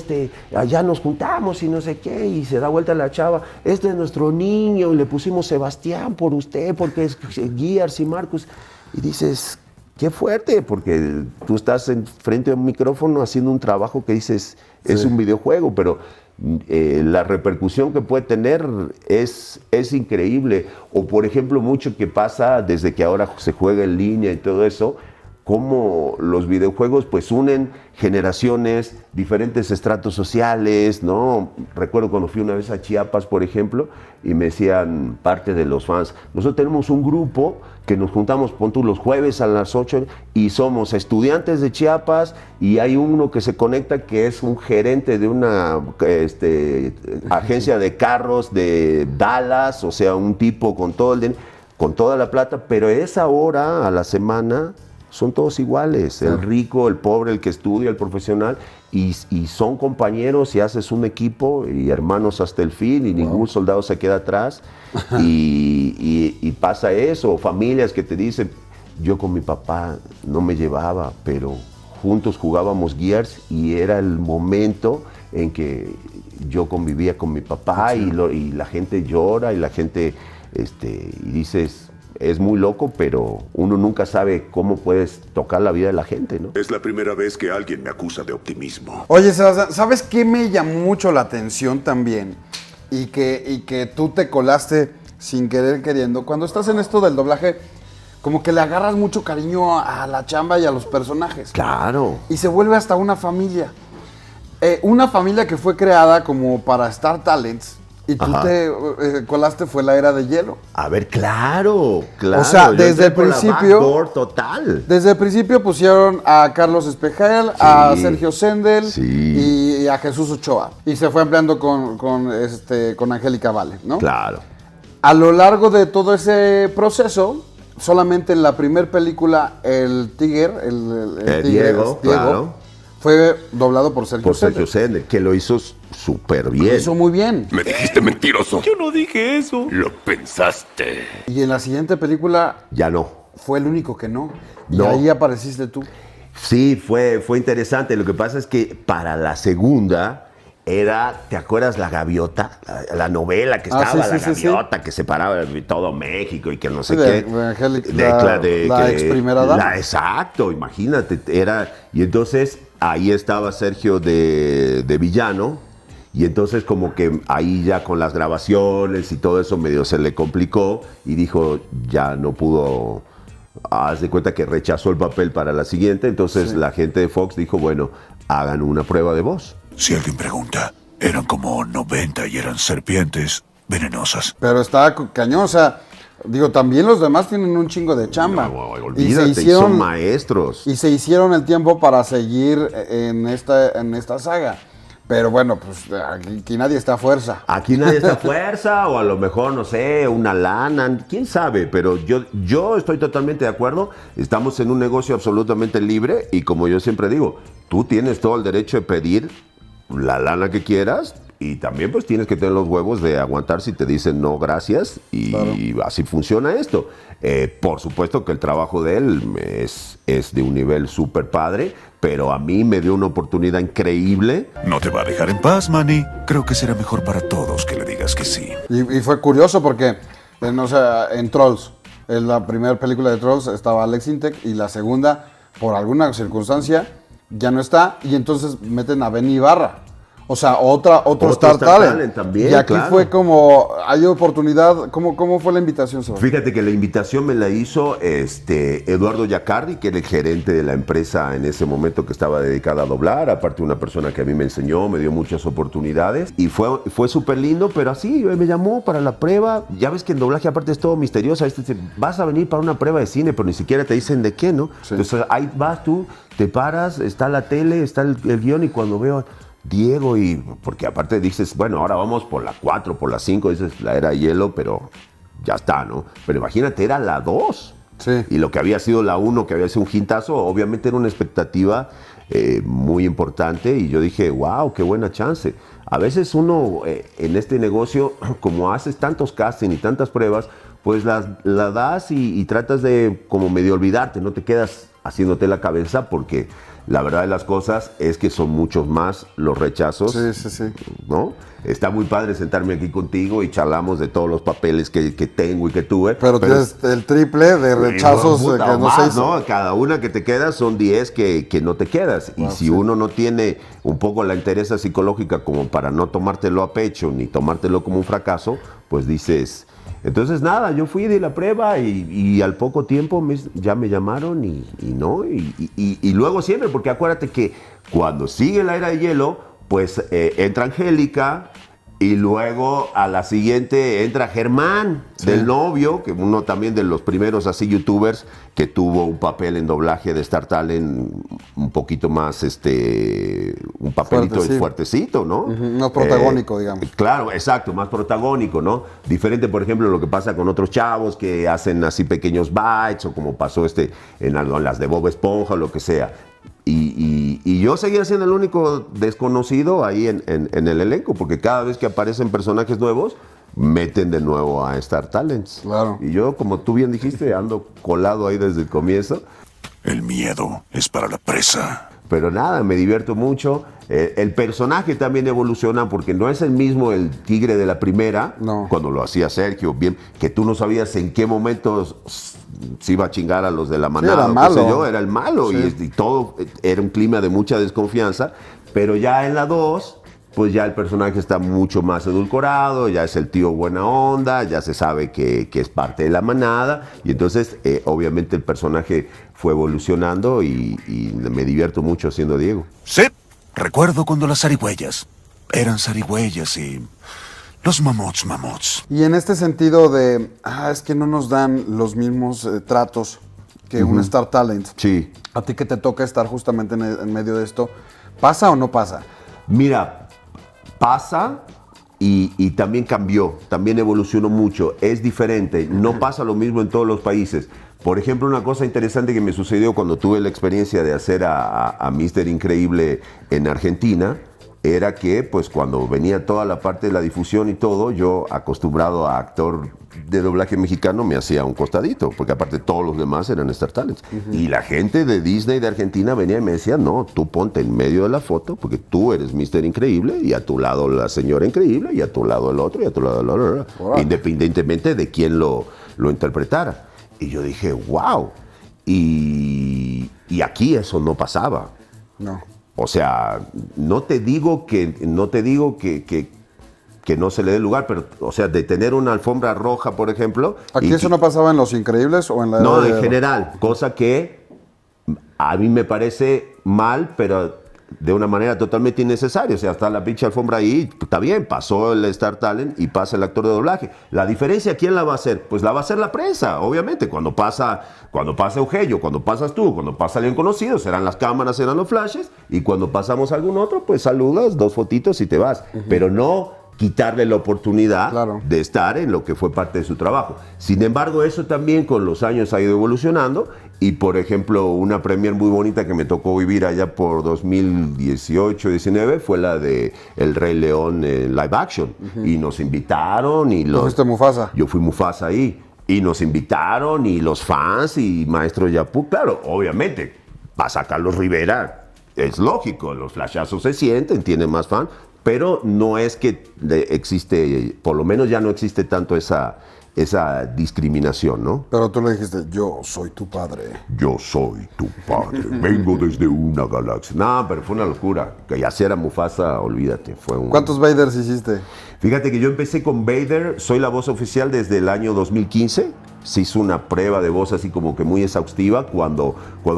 C: allá nos juntamos y no sé qué, y se da vuelta la chava, este es nuestro niño y le pusimos Sebastián por usted porque es Gears y Marcus. Y dices, qué fuerte, porque tú estás frente a un micrófono haciendo un trabajo que dices, es un videojuego, pero la repercusión que puede tener es increíble. O por ejemplo, mucho que pasa desde que ahora se juega en línea y todo eso, cómo los videojuegos pues unen generaciones, diferentes estratos sociales, ¿no? Recuerdo cuando fui una vez a Chiapas, por ejemplo, y me decían parte de los fans, nosotros tenemos un grupo que nos juntamos, pon tú, los jueves a las 8 y somos estudiantes de Chiapas y hay uno que se conecta que es un gerente de una agencia de carros de Dallas, o sea, un tipo con toda la plata, pero esa hora a la semana son todos iguales, el rico, el pobre, el que estudia, el profesional, y son compañeros y haces un equipo y hermanos hasta el fin y ningún soldado se queda atrás y pasa eso, familias que te dicen, yo con mi papá no me llevaba, pero juntos jugábamos Gears y era el momento en que yo convivía con mi papá y la gente llora y la gente, y dices, es muy loco, pero uno nunca sabe cómo puedes tocar la vida de la gente, ¿no?
F: Es la primera vez que alguien me acusa de optimismo.
B: Oye, Sebastián, ¿sabes qué me llamó mucho la atención también? Y que tú te colaste sin querer queriendo. Cuando estás en esto del doblaje, como que le agarras mucho cariño a la chamba y a los personajes.
C: Claro.
B: Y se vuelve hasta una familia. Una familia que fue creada como para Star Talents. Y tú te colaste, fue la Era de Hielo.
C: A ver, claro.
B: O sea,
C: Yo
B: desde
C: entré
B: el
C: por la
B: principio.
C: backdoor total.
B: Desde el principio pusieron a Carlos Espejel, a Sergio Sendel y a Jesús Ochoa. Y se fue ampliando con Angélica Vale, ¿no?
C: Claro.
B: A lo largo de todo ese proceso, solamente en la primera película, el Tigre, el
C: Diego, claro.
B: fue doblado por Sergio Sendel.
C: Sergio Sendel, que lo hizo súper bien.
B: Lo hizo muy bien.
F: Me dijiste mentiroso.
J: Yo no dije eso.
F: Lo pensaste.
B: Y en la siguiente película
C: Ya no.
B: fue el único que no. Y
C: No.
B: ahí apareciste tú.
C: Sí, fue interesante. Lo que pasa es que para la segunda era, ¿te acuerdas la gaviota? La novela que estaba,
B: sí,
C: la
B: sí,
C: gaviota que separaba de todo México y que no sé
B: Sí,
C: qué.
B: de Angélica, la ex primera dama.
C: Exacto, imagínate. Y entonces ahí estaba Sergio de villano. Y entonces como que ahí ya con las grabaciones y todo eso medio se le complicó y dijo, ya no pudo. Haz de cuenta que rechazó el papel para la siguiente, entonces la gente de Fox dijo, bueno, hagan una prueba de voz.
F: Si alguien pregunta, eran como 90 y eran serpientes venenosas.
B: Pero estaba cañón, o sea, digo, también los demás tienen un chingo de chamba.
C: No, olvídate, y son maestros.
B: Y se hicieron el tiempo para seguir en esta saga. Pero bueno, pues aquí nadie está a fuerza.
C: Aquí nadie está a fuerza, o a lo mejor, no sé, una lana, quién sabe, pero yo estoy totalmente de acuerdo. Estamos en un negocio absolutamente libre y como yo siempre digo, tú tienes todo el derecho de pedir la lana que quieras y también pues tienes que tener los huevos de aguantar si te dicen no gracias y así funciona esto. Por supuesto que el trabajo de él es de un nivel súper padre, pero a mí me dio una oportunidad increíble.
F: No te va a dejar en paz, Manny. Creo que será mejor para todos que le digas que sí.
B: Y fue curioso porque, en Trolls, en la primera película de Trolls estaba Alex Intec y la segunda, por alguna circunstancia, ya no está y entonces meten a Benny Ibarra. O sea, otro Star Talent
C: también,
B: y aquí
C: claro.
B: fue como, hay oportunidad. ¿Cómo fue la invitación, Sebastián?
C: Fíjate que la invitación me la hizo Eduardo Yacardi, que era el gerente de la empresa en ese momento que estaba dedicada a doblar, aparte una persona que a mí me enseñó, me dio muchas oportunidades y fue súper lindo, pero así me llamó para la prueba. Ya ves que en doblaje aparte es todo misterioso, vas a venir para una prueba de cine, pero ni siquiera te dicen de qué, ¿no? Sí. Entonces ahí vas tú, te paras, está la tele, está el guión y cuando veo Diego, y porque aparte dices, bueno, ahora vamos por la 4, por la 5, dices, la Era de Hielo, pero ya está, ¿no? Pero imagínate, era la 2.
B: Sí.
C: Y lo que había sido la 1, que había sido un hintazo, obviamente era una expectativa muy importante y yo dije, wow, qué buena chance. A veces uno en este negocio, como haces tantos casting y tantas pruebas, pues la das y tratas de como medio olvidarte, no te quedas haciéndote la cabeza porque la verdad de las cosas es que son muchos más los rechazos.
B: Sí.
C: ¿No? Está muy padre sentarme aquí contigo y charlamos de todos los papeles que tengo y que tuve.
B: Pero tienes el triple de rechazos que no
C: más,
B: se hizo.
C: ¿no? Cada una que te quedas son 10 que no te quedas. Y si uno no tiene un poco la entereza psicológica como para no tomártelo a pecho ni tomártelo como un fracaso, pues dices... Entonces nada, yo fui de la prueba y al poco tiempo ya me llamaron y luego siempre, porque acuérdate que cuando sigue la Era de Hielo, pues entra Angélica y luego a la siguiente entra Germán, del novio, que uno también de los primeros así youtubers que tuvo un papel en doblaje de Star Talent un poquito más, un papelito fuertecito, ¿no?
B: Más protagónico, digamos.
C: Claro, exacto, más protagónico, ¿no? Diferente, por ejemplo, lo que pasa con otros chavos que hacen así pequeños bites o como pasó en las de Bob Esponja o lo que sea. Y yo seguía siendo el único desconocido ahí en el elenco, porque cada vez que aparecen personajes nuevos, meten de nuevo a Star Talents.
B: Claro.
C: Y yo, como tú bien dijiste, ando colado ahí desde el comienzo.
F: El miedo es para la presa.
C: Pero nada, me divierto mucho. El personaje también evoluciona porque no es el mismo el tigre de la primera, cuando lo hacía Sergio, bien, que tú no sabías en qué momento se iba a chingar a los de la manada.
B: Era malo.
C: Yo, era el malo y todo era un clima de mucha desconfianza. Pero ya en la 2, pues ya el personaje está mucho más edulcorado, ya es el tío buena onda, ya se sabe que es parte de la manada. Y entonces, obviamente, el personaje fue evolucionando y me divierto mucho haciendo Diego.
H: Sí, recuerdo cuando las zarigüeyas eran zarigüeyas y los mamuts.
B: Y en este sentido de, es que no nos dan los mismos tratos que un Star Talent.
C: Sí.
B: A ti que te toca estar justamente en medio de esto, ¿pasa o no pasa?
C: Mira, pasa y también cambió, también evolucionó mucho, es diferente, no pasa lo mismo en todos los países. Por ejemplo, una cosa interesante que me sucedió cuando tuve la experiencia de hacer a Mr. Increíble en Argentina, era que pues cuando venía toda la parte de la difusión y todo, yo acostumbrado a actor de doblaje mexicano me hacía un costadito, porque aparte todos los demás eran Star Talents. Y la gente de Disney de Argentina venía y me decía, no, tú ponte en medio de la foto, porque tú eres Mr. Increíble, y a tu lado la señora Increíble, y a tu lado el otro, y a tu lado el otro, independientemente de quién lo interpretara. Y yo dije, wow. Y aquí eso no pasaba.
B: No.
C: O sea, no te digo que no se le dé lugar, pero, o sea, de tener una alfombra roja, por ejemplo.
B: ¿Aquí eso no pasaba en Los Increíbles o en la...
C: No, en general, cosa que a mí me parece mal, pero de una manera totalmente innecesaria. O sea, está la pinche alfombra ahí, está bien, pasó el Star Talent y pasa el actor de doblaje. La diferencia, ¿quién la va a hacer? Pues la va a hacer la prensa, obviamente. Cuando pasa Eugenio, cuando pasas tú, cuando pasa alguien conocido, serán las cámaras, serán los flashes, y cuando pasamos a algún otro, pues saludas, 2 fotitos y te vas. Pero no quitarle la oportunidad de estar en lo que fue parte de su trabajo. Sin embargo, eso también con los años ha ido evolucionando, y por ejemplo, una premier muy bonita que me tocó vivir allá por 2018-19 fue la de El Rey León live action, y nos invitaron y
B: ¿Tú fuiste Mufasa?
C: Yo fui Mufasa ahí, y nos invitaron, y los fans, y Maestro Yapú, claro, obviamente, pasa Carlos Rivera, es lógico, los flashazos se sienten, tiene más fans, pero no es que existe, por lo menos ya no existe tanto esa discriminación, ¿no?
B: Pero tú le dijiste, yo soy tu padre.
A: Yo soy tu padre, vengo desde una galaxia.
C: No, pero fue una locura. Que hacer a Mufasa, olvídate, fue un...
B: ¿Cuántos Vaders hiciste?
C: Fíjate que yo empecé con Vader, soy la voz oficial desde el año 2015. Se hizo una prueba de voz así como que muy exhaustiva cuando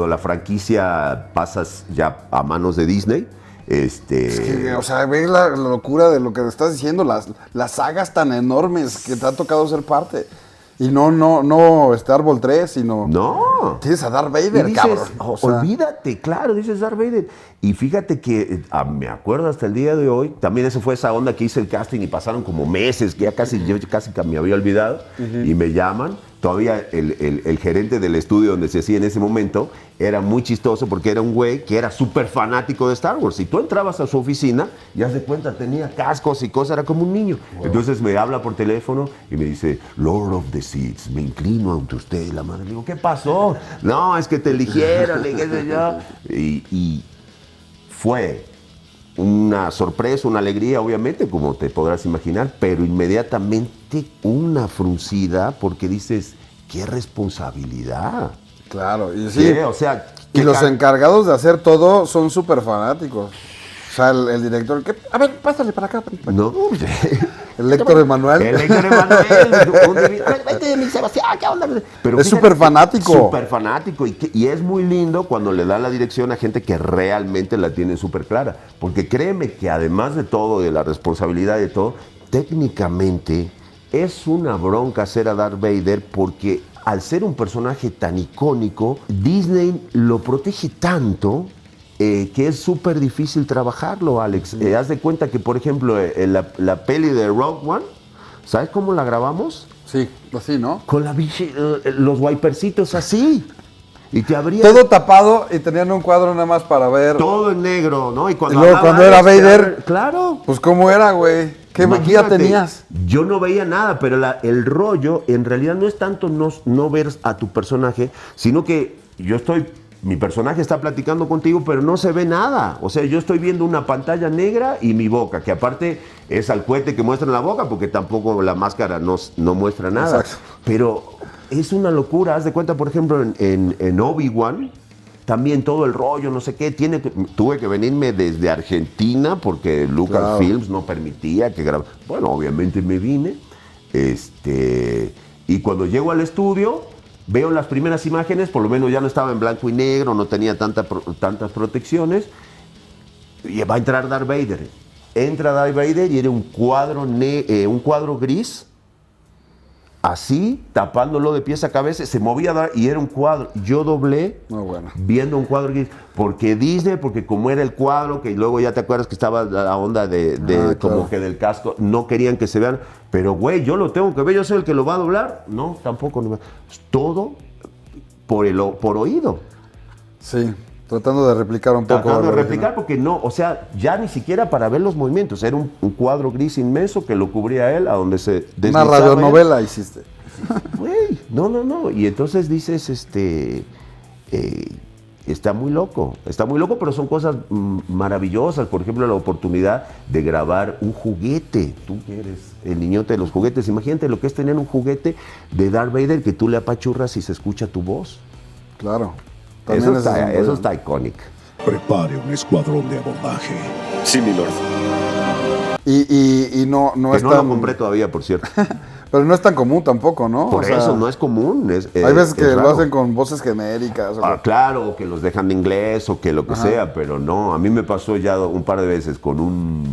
C: la franquicia pasas ya a manos de Disney.
B: Es que, o sea, ve la locura de lo que estás diciendo, las sagas tan enormes que te ha tocado ser parte. Y no Árbol 3, sino...
C: No.
B: Tienes a Darth Vader,
C: dices,
B: cabrón. O sea,
C: olvídate, claro, dices Darth Vader. Y fíjate que, me acuerdo hasta el día de hoy, también eso fue esa onda que hice el casting y pasaron como meses, que yo casi me había olvidado, y me llaman. Todavía el gerente del estudio donde se hacía en ese momento era muy chistoso porque era un güey que era súper fanático de Star Wars. Si tú entrabas a su oficina, ya de cuenta, tenía cascos y cosas, era como un niño. Wow. Entonces me habla por teléfono y me dice, Lord of the Seeds, me inclino ante usted, la madre. Le digo, ¿qué pasó? No, es que te eligieron, qué sé yo. Y fue una sorpresa, una alegría, obviamente, como te podrás imaginar, pero inmediatamente una fruncida porque dices, qué responsabilidad.
B: Claro, y sí.
C: O sea,
B: y los encargados de hacer todo son súper fanáticos. O sea, el director, a ver, pásale para acá.
C: No.
B: El Héctor Emanuel.
C: El Héctor Emanuel. Vete, mi Sebastián, ¿qué onda? Pero
B: es súper fanático.
C: Súper fanático. Y es muy lindo cuando le da la dirección a gente que realmente la tiene súper clara. Porque créeme que además de todo, de la responsabilidad de todo, técnicamente es una bronca hacer a Darth Vader porque al ser un personaje tan icónico, Disney lo protege tanto que es súper difícil trabajarlo, Alex. Haz de cuenta que, por ejemplo, la peli de Rogue One, ¿sabes cómo la grabamos?
B: Sí, así, ¿no?
C: Con los wipercitos así. Y te abría
B: todo tapado y tenían un cuadro nada más para ver.
C: Todo en negro, ¿no? Y
B: luego cuando era Vader,
C: claro.
B: Pues ¿cómo era, güey? ¿Qué guía tenías?
C: Yo no veía nada, pero el rollo en realidad no es tanto no ver a tu personaje, sino que yo estoy mi personaje está platicando contigo, pero no se ve nada. O sea, yo estoy viendo una pantalla negra y mi boca, que aparte es al cohete que muestra en la boca, porque tampoco la máscara no muestra nada.
B: Exacto.
C: Pero es una locura. Haz de cuenta, por ejemplo, en Obi-Wan, también todo el rollo, no sé qué. Tuve que venirme desde Argentina porque Lucasfilms no permitía que grabara. Bueno, obviamente me vine. Y cuando llego al estudio, veo las primeras imágenes, por lo menos ya no estaba en blanco y negro, no tenía tantas protecciones. Y va a entrar Darth Vader. Entra Darth Vader y era un cuadro gris, así, tapándolo de pies a cabeza. Se movía y era un cuadro. Yo doblé viendo un cuadro gris. Porque como era el cuadro, que luego ya te acuerdas que estaba la onda como que del casco, no querían que se vean. Pero, güey, yo lo tengo que ver, yo soy el que lo va a doblar. No, tampoco. No. Todo por oído.
B: Sí, tratando de replicar un poco.
C: Tratando de replicar porque no, o sea, ya ni siquiera para ver los movimientos. Era un cuadro gris inmenso que lo cubría él, a donde se deslizaba.
B: Una radionovela hiciste.
C: Güey, no. Y entonces dices, está muy loco, pero son cosas maravillosas. Por ejemplo, la oportunidad de grabar un juguete. Tú que eres el niñote de los juguetes. Imagínate lo que es tener un juguete de Darth Vader que tú le apachurras y se escucha tu voz.
B: Claro.
C: Eso está icónico.
F: Prepare un escuadrón de abordaje.
J: Sí, mi lord.
B: Y no
C: que
B: es
C: no
B: tan...
C: lo compré todavía, por cierto.
B: Pero no es tan común tampoco, ¿no?
C: Por eso no es común.
B: Hay veces que lo
C: raro.
B: hacen con voces genéricas.
C: Claro, o que los dejan en inglés o que lo que sea, pero no. A mí me pasó ya un par de veces con un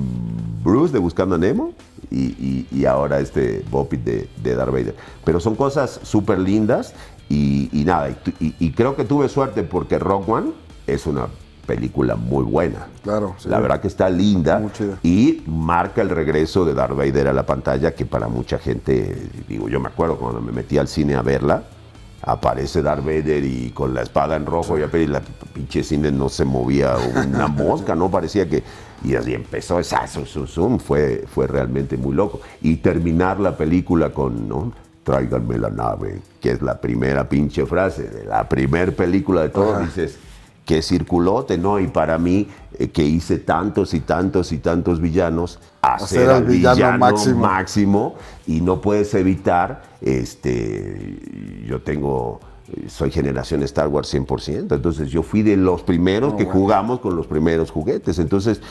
C: Bruce de Buscando a Nemo y ahora Boppit de Darth Vader. Pero son cosas súper lindas y nada. Y creo que tuve suerte porque Rogue One es una película muy buena.
B: Claro, sí.
C: La verdad que está linda
B: Muy chida.
C: y marca el regreso de Darth Vader a la pantalla, que para mucha gente, yo me acuerdo cuando me metí al cine a verla, aparece Darth Vader y con la espada en rojo y la pinche cine no se movía una mosca, ¿no? Parecía que... Y así empezó, fue realmente muy loco. Y terminar la película con, ¿no? Tráiganme la nave, que es la primera pinche frase de la primera película de todos, dices... Qué circulote, ¿no? Y para mí, que hice tantos y tantos y tantos villanos, hacer al villano máximo y no puedes evitar, soy generación Star Wars 100%, entonces yo fui de los primeros jugamos con los primeros juguetes, entonces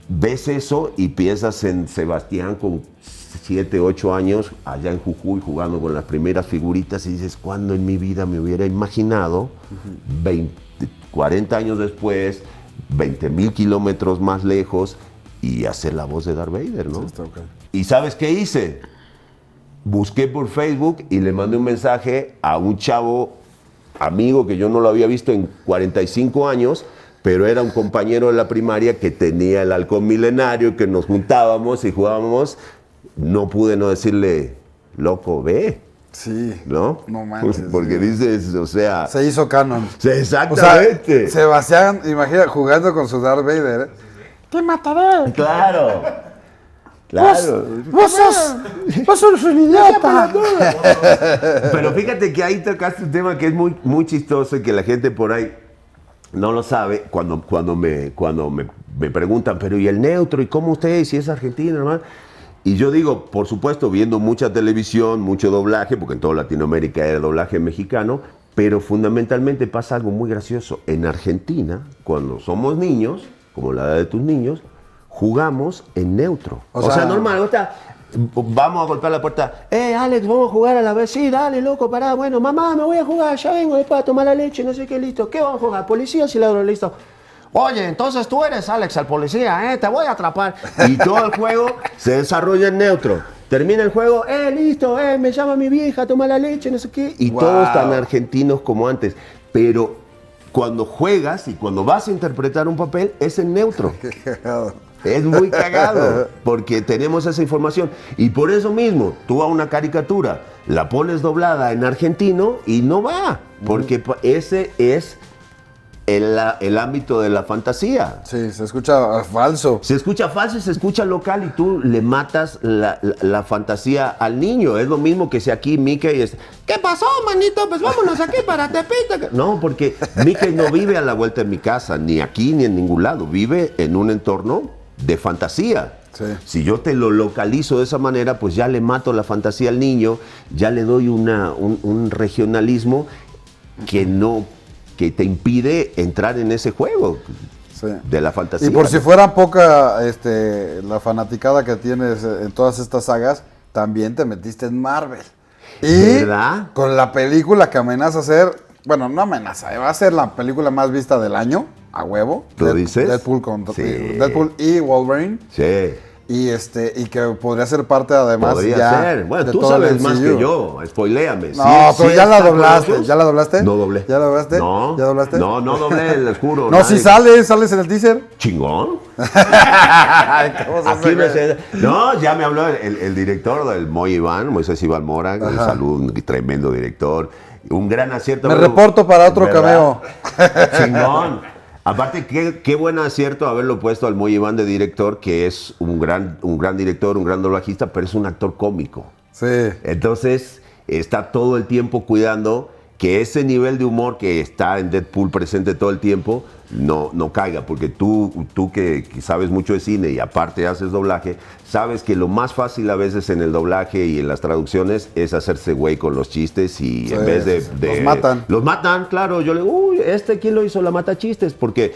C: ves eso y piensas en Sebastián con 7, 8 años allá en Jujuy jugando con las primeras figuritas y dices, ¿cuándo en mi vida me hubiera imaginado 40 años después, 20,000 kilómetros más lejos y hacer la voz de Darth Vader, ¿no? Sí, está okay. ¿Y sabes qué hice? Busqué por Facebook y le mandé un mensaje a un chavo amigo que yo no lo había visto en 45 años, pero era un compañero de la primaria que tenía el halcón milenario, que nos juntábamos y jugábamos. No pude no decirle, loco, ve.
B: Sí.
C: ¿No?
B: No manches.
C: Porque dices, o sea...
B: Se hizo canon.
C: Exactamente.
B: O sea, Sebastián, imagina, jugando con su Darth Vader. ¡Te mataré!
C: Claro. Claro.
B: ¡Vos sos un idiota!
C: Pero fíjate que ahí tocaste un tema que es muy, muy chistoso y que la gente por ahí no lo sabe cuando me preguntan, pero ¿y el neutro? ¿Y cómo usted? Si es argentino, hermano. Y yo digo, por supuesto, viendo mucha televisión, mucho doblaje, porque en toda Latinoamérica era doblaje mexicano, pero fundamentalmente pasa algo muy gracioso. En Argentina, cuando somos niños, como la edad de tus niños, jugamos en neutro. O sea, normal, vamos a golpear la puerta. Alex, vamos a jugar a la vez. Sí, dale, loco, pará. Bueno, mamá, me voy a jugar, ya vengo después a tomar la leche, no sé qué, listo. ¿Qué vamos a jugar? ¿Policías y ladrones? Listo. Oye, entonces tú eres Alex, el policía, te voy a atrapar. Y todo el juego se desarrolla en neutro. Termina el juego, listo, me llama mi vieja, toma la leche, no sé qué. Y todos tan argentinos como antes. Pero cuando juegas y cuando vas a interpretar un papel, es en neutro.
B: Qué cagado.
C: Es muy cagado, porque tenemos esa información. Y por eso mismo, tú a una caricatura la pones doblada en argentino y no va. Porque ese es el ámbito de la fantasía.
B: Sí, se escucha falso.
C: Se escucha falso y se escucha local y tú le matas la fantasía al niño. Es lo mismo que si aquí Mickey es, ¿qué pasó, manito? Pues vámonos aquí para Tepito. No, porque Mickey no vive a la vuelta de mi casa, ni aquí ni en ningún lado. Vive en un entorno de fantasía.
B: Sí.
C: Si yo te lo localizo de esa manera, pues ya le mato la fantasía al niño, ya le doy un regionalismo que te impide entrar en ese juego de la fantasía.
B: Y por si fuera poca la fanaticada que tienes en todas estas sagas, también te metiste en Marvel. Y
C: ¿verdad?
B: con la película que amenaza a ser, bueno, no amenaza, va a ser la película más vista del año, a huevo.
C: ¿Tú dices?
B: Deadpool y Wolverine.
C: Sí.
B: Y que podría ser parte además
C: Podría
B: ya
C: ser. Bueno,
B: de
C: tú
B: todo el
C: sabes más
B: MCU.
C: que yo. Spoiléame.
B: No,
C: ¿Sí,
B: pero
C: sí
B: ya la
C: está
B: doblaste.
C: Colossus?
B: ¿Ya la doblaste?
C: No doblé.
B: ¿Ya la doblaste?
C: No.
B: ¿Ya doblaste?
C: No doblé el oscuro.
B: No, si sales en el teaser.
C: Chingón.
B: ¿Cómo se
C: Aquí
B: hace?
C: No, ya me habló el director del Moisés Iván Mora. Un saludo, un tremendo director. Un gran acierto.
B: Me reporto para otro
C: ¿verdad?
B: cameo.
C: Chingón. Aparte, qué buen acierto haberlo puesto al Moy Iván de director, que es un gran director, un gran doblajista, pero es un actor cómico.
B: Sí.
C: Entonces, está todo el tiempo cuidando que ese nivel de humor que está en Deadpool presente todo el tiempo no caiga, porque tú que sabes mucho de cine y aparte haces doblaje, sabes que lo más fácil a veces en el doblaje y en las traducciones es hacerse güey con los chistes y en vez de...
B: Los matan.
C: Los matan, claro. Yo le digo, uy, ¿quién lo hizo? La mata chistes, porque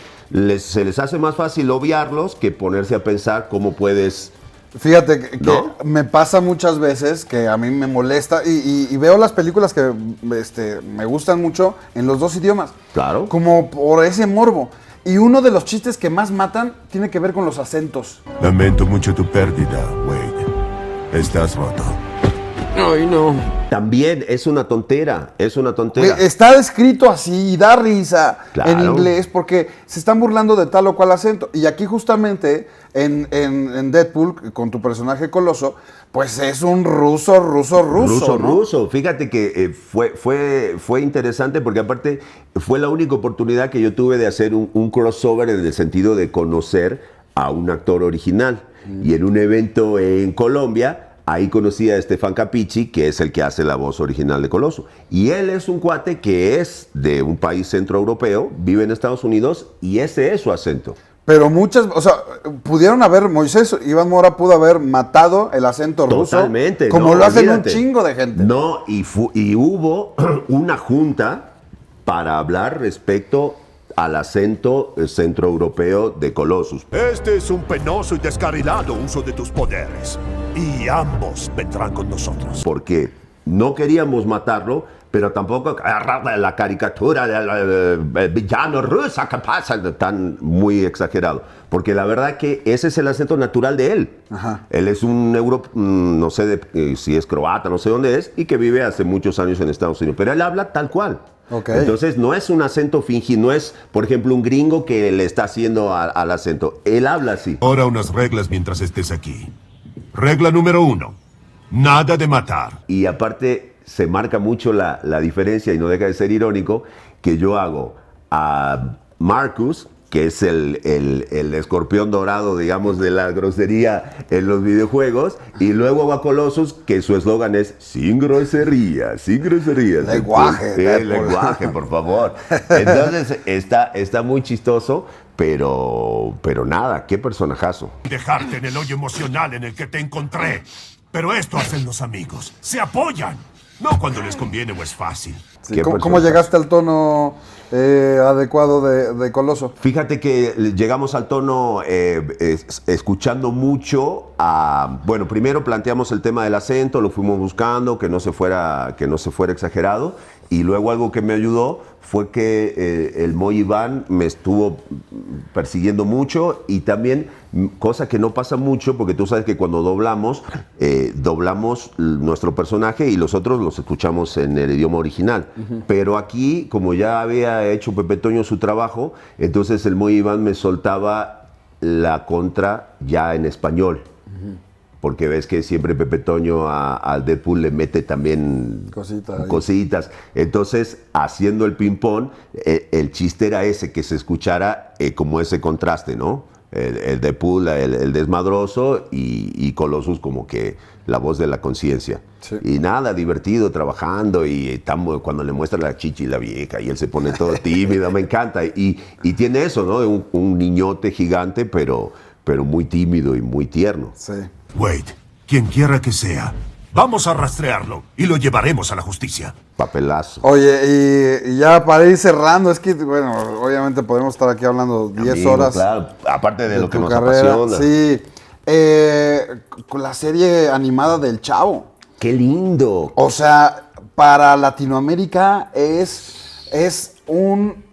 C: se les hace más fácil obviarlos que ponerse a pensar cómo puedes...
B: Fíjate que
C: ¿no?
B: me pasa muchas veces que a mí me molesta y veo las películas que me gustan mucho en los dos idiomas.
C: Claro.
B: Como por ese morbo. Y uno de los chistes que más matan tiene que ver con los acentos.
H: Lamento mucho tu pérdida, Wade. Estás roto.
E: Ay, no.
C: También es una tontera,
B: Está escrito así y da risa
C: Claro.
B: en inglés porque se están burlando de tal o cual acento. Y aquí justamente en Deadpool, con tu personaje Coloso, pues es un ruso, ¿no?
C: Ruso. Fíjate que fue interesante porque aparte fue la única oportunidad que yo tuve de hacer un crossover en el sentido de conocer a un actor original. Y en un evento en Colombia, ahí conocí a Stefan Capici, que es el que hace la voz original de Coloso. Y él es un cuate que es de un país centroeuropeo, vive en Estados Unidos y ese es su acento.
B: Pero pudieron haber, Moisés Iván Mora pudo haber matado el acento ruso.
C: Totalmente.
B: Como
C: no,
B: lo hacen
C: olvídate.
B: un chingo de gente.
C: No, y hubo una junta para hablar respecto al acento centroeuropeo de Colossus.
F: Este es un penoso y descarrilado uso de tus poderes. Y ambos vendrán con nosotros.
C: Porque no queríamos matarlo, pero tampoco la caricatura del villano ruso que pasa tan muy exagerado. Porque la verdad que ese es el acento natural de él.
B: Ajá.
C: Él es un no sé si es croata, no sé dónde es, y que vive hace muchos años en Estados Unidos. Pero él habla tal cual.
B: Okay.
C: Entonces no es un acento fingido, no es, por ejemplo, un gringo que le está haciendo al acento. Él habla así.
F: Ahora unas reglas mientras estés aquí. Regla número 1. Nada de matar.
C: Y aparte se marca mucho la diferencia, y no deja de ser irónico, que yo hago a Marcus, que es el escorpión dorado, digamos, de la grosería en los videojuegos, y luego a Colossus, que su eslogan es sin groserías, sin groserías.
B: Lenguaje,
C: Sí, lenguaje, por favor. Entonces está muy chistoso, pero nada, qué personajazo.
F: Dejarte en el hoyo emocional en el que te encontré. Pero esto hacen los amigos. Se apoyan. No cuando les conviene o es fácil.
B: Sí, ¿Cómo llegaste al tono adecuado de Coloso?
C: Fíjate que llegamos al tono escuchando mucho bueno, primero planteamos el tema del acento, lo fuimos buscando, que no se fuera exagerado, y luego algo que me ayudó fue que el Moy Iván me estuvo persiguiendo mucho, y también, cosa que no pasa mucho, porque tú sabes que cuando doblamos nuestro personaje y los otros los escuchamos en el idioma original.
B: Uh-huh.
C: Pero aquí, como ya había hecho Pepe Toño su trabajo, entonces el Moy Iván me soltaba la contra ya en español.
B: Uh-huh.
C: porque ves que siempre Pepe Toño al Deadpool le mete también cositas. Entonces, haciendo el ping-pong, el chiste era ese, que se escuchara como ese contraste, ¿no? El Deadpool, el desmadroso, y Colossus como que la voz de la conciencia. Sí. Y nada, divertido, trabajando, y cuando le muestra la chichi la vieja, y él se pone todo tímido, me encanta. Y tiene eso, ¿no? De un niñote gigante, pero muy tímido y muy tierno.
B: Sí.
H: Wade, quien quiera que sea, vamos a rastrearlo y lo llevaremos a la justicia.
C: Papelazo.
B: Oye, y ya para ir cerrando, es que, bueno, obviamente podemos estar aquí hablando 10 horas.
C: Claro, aparte de lo que nos
B: carrera.
C: apasiona.
B: Sí. Con la serie animada del Chavo.
C: ¡Qué lindo!
B: O sea, para Latinoamérica es un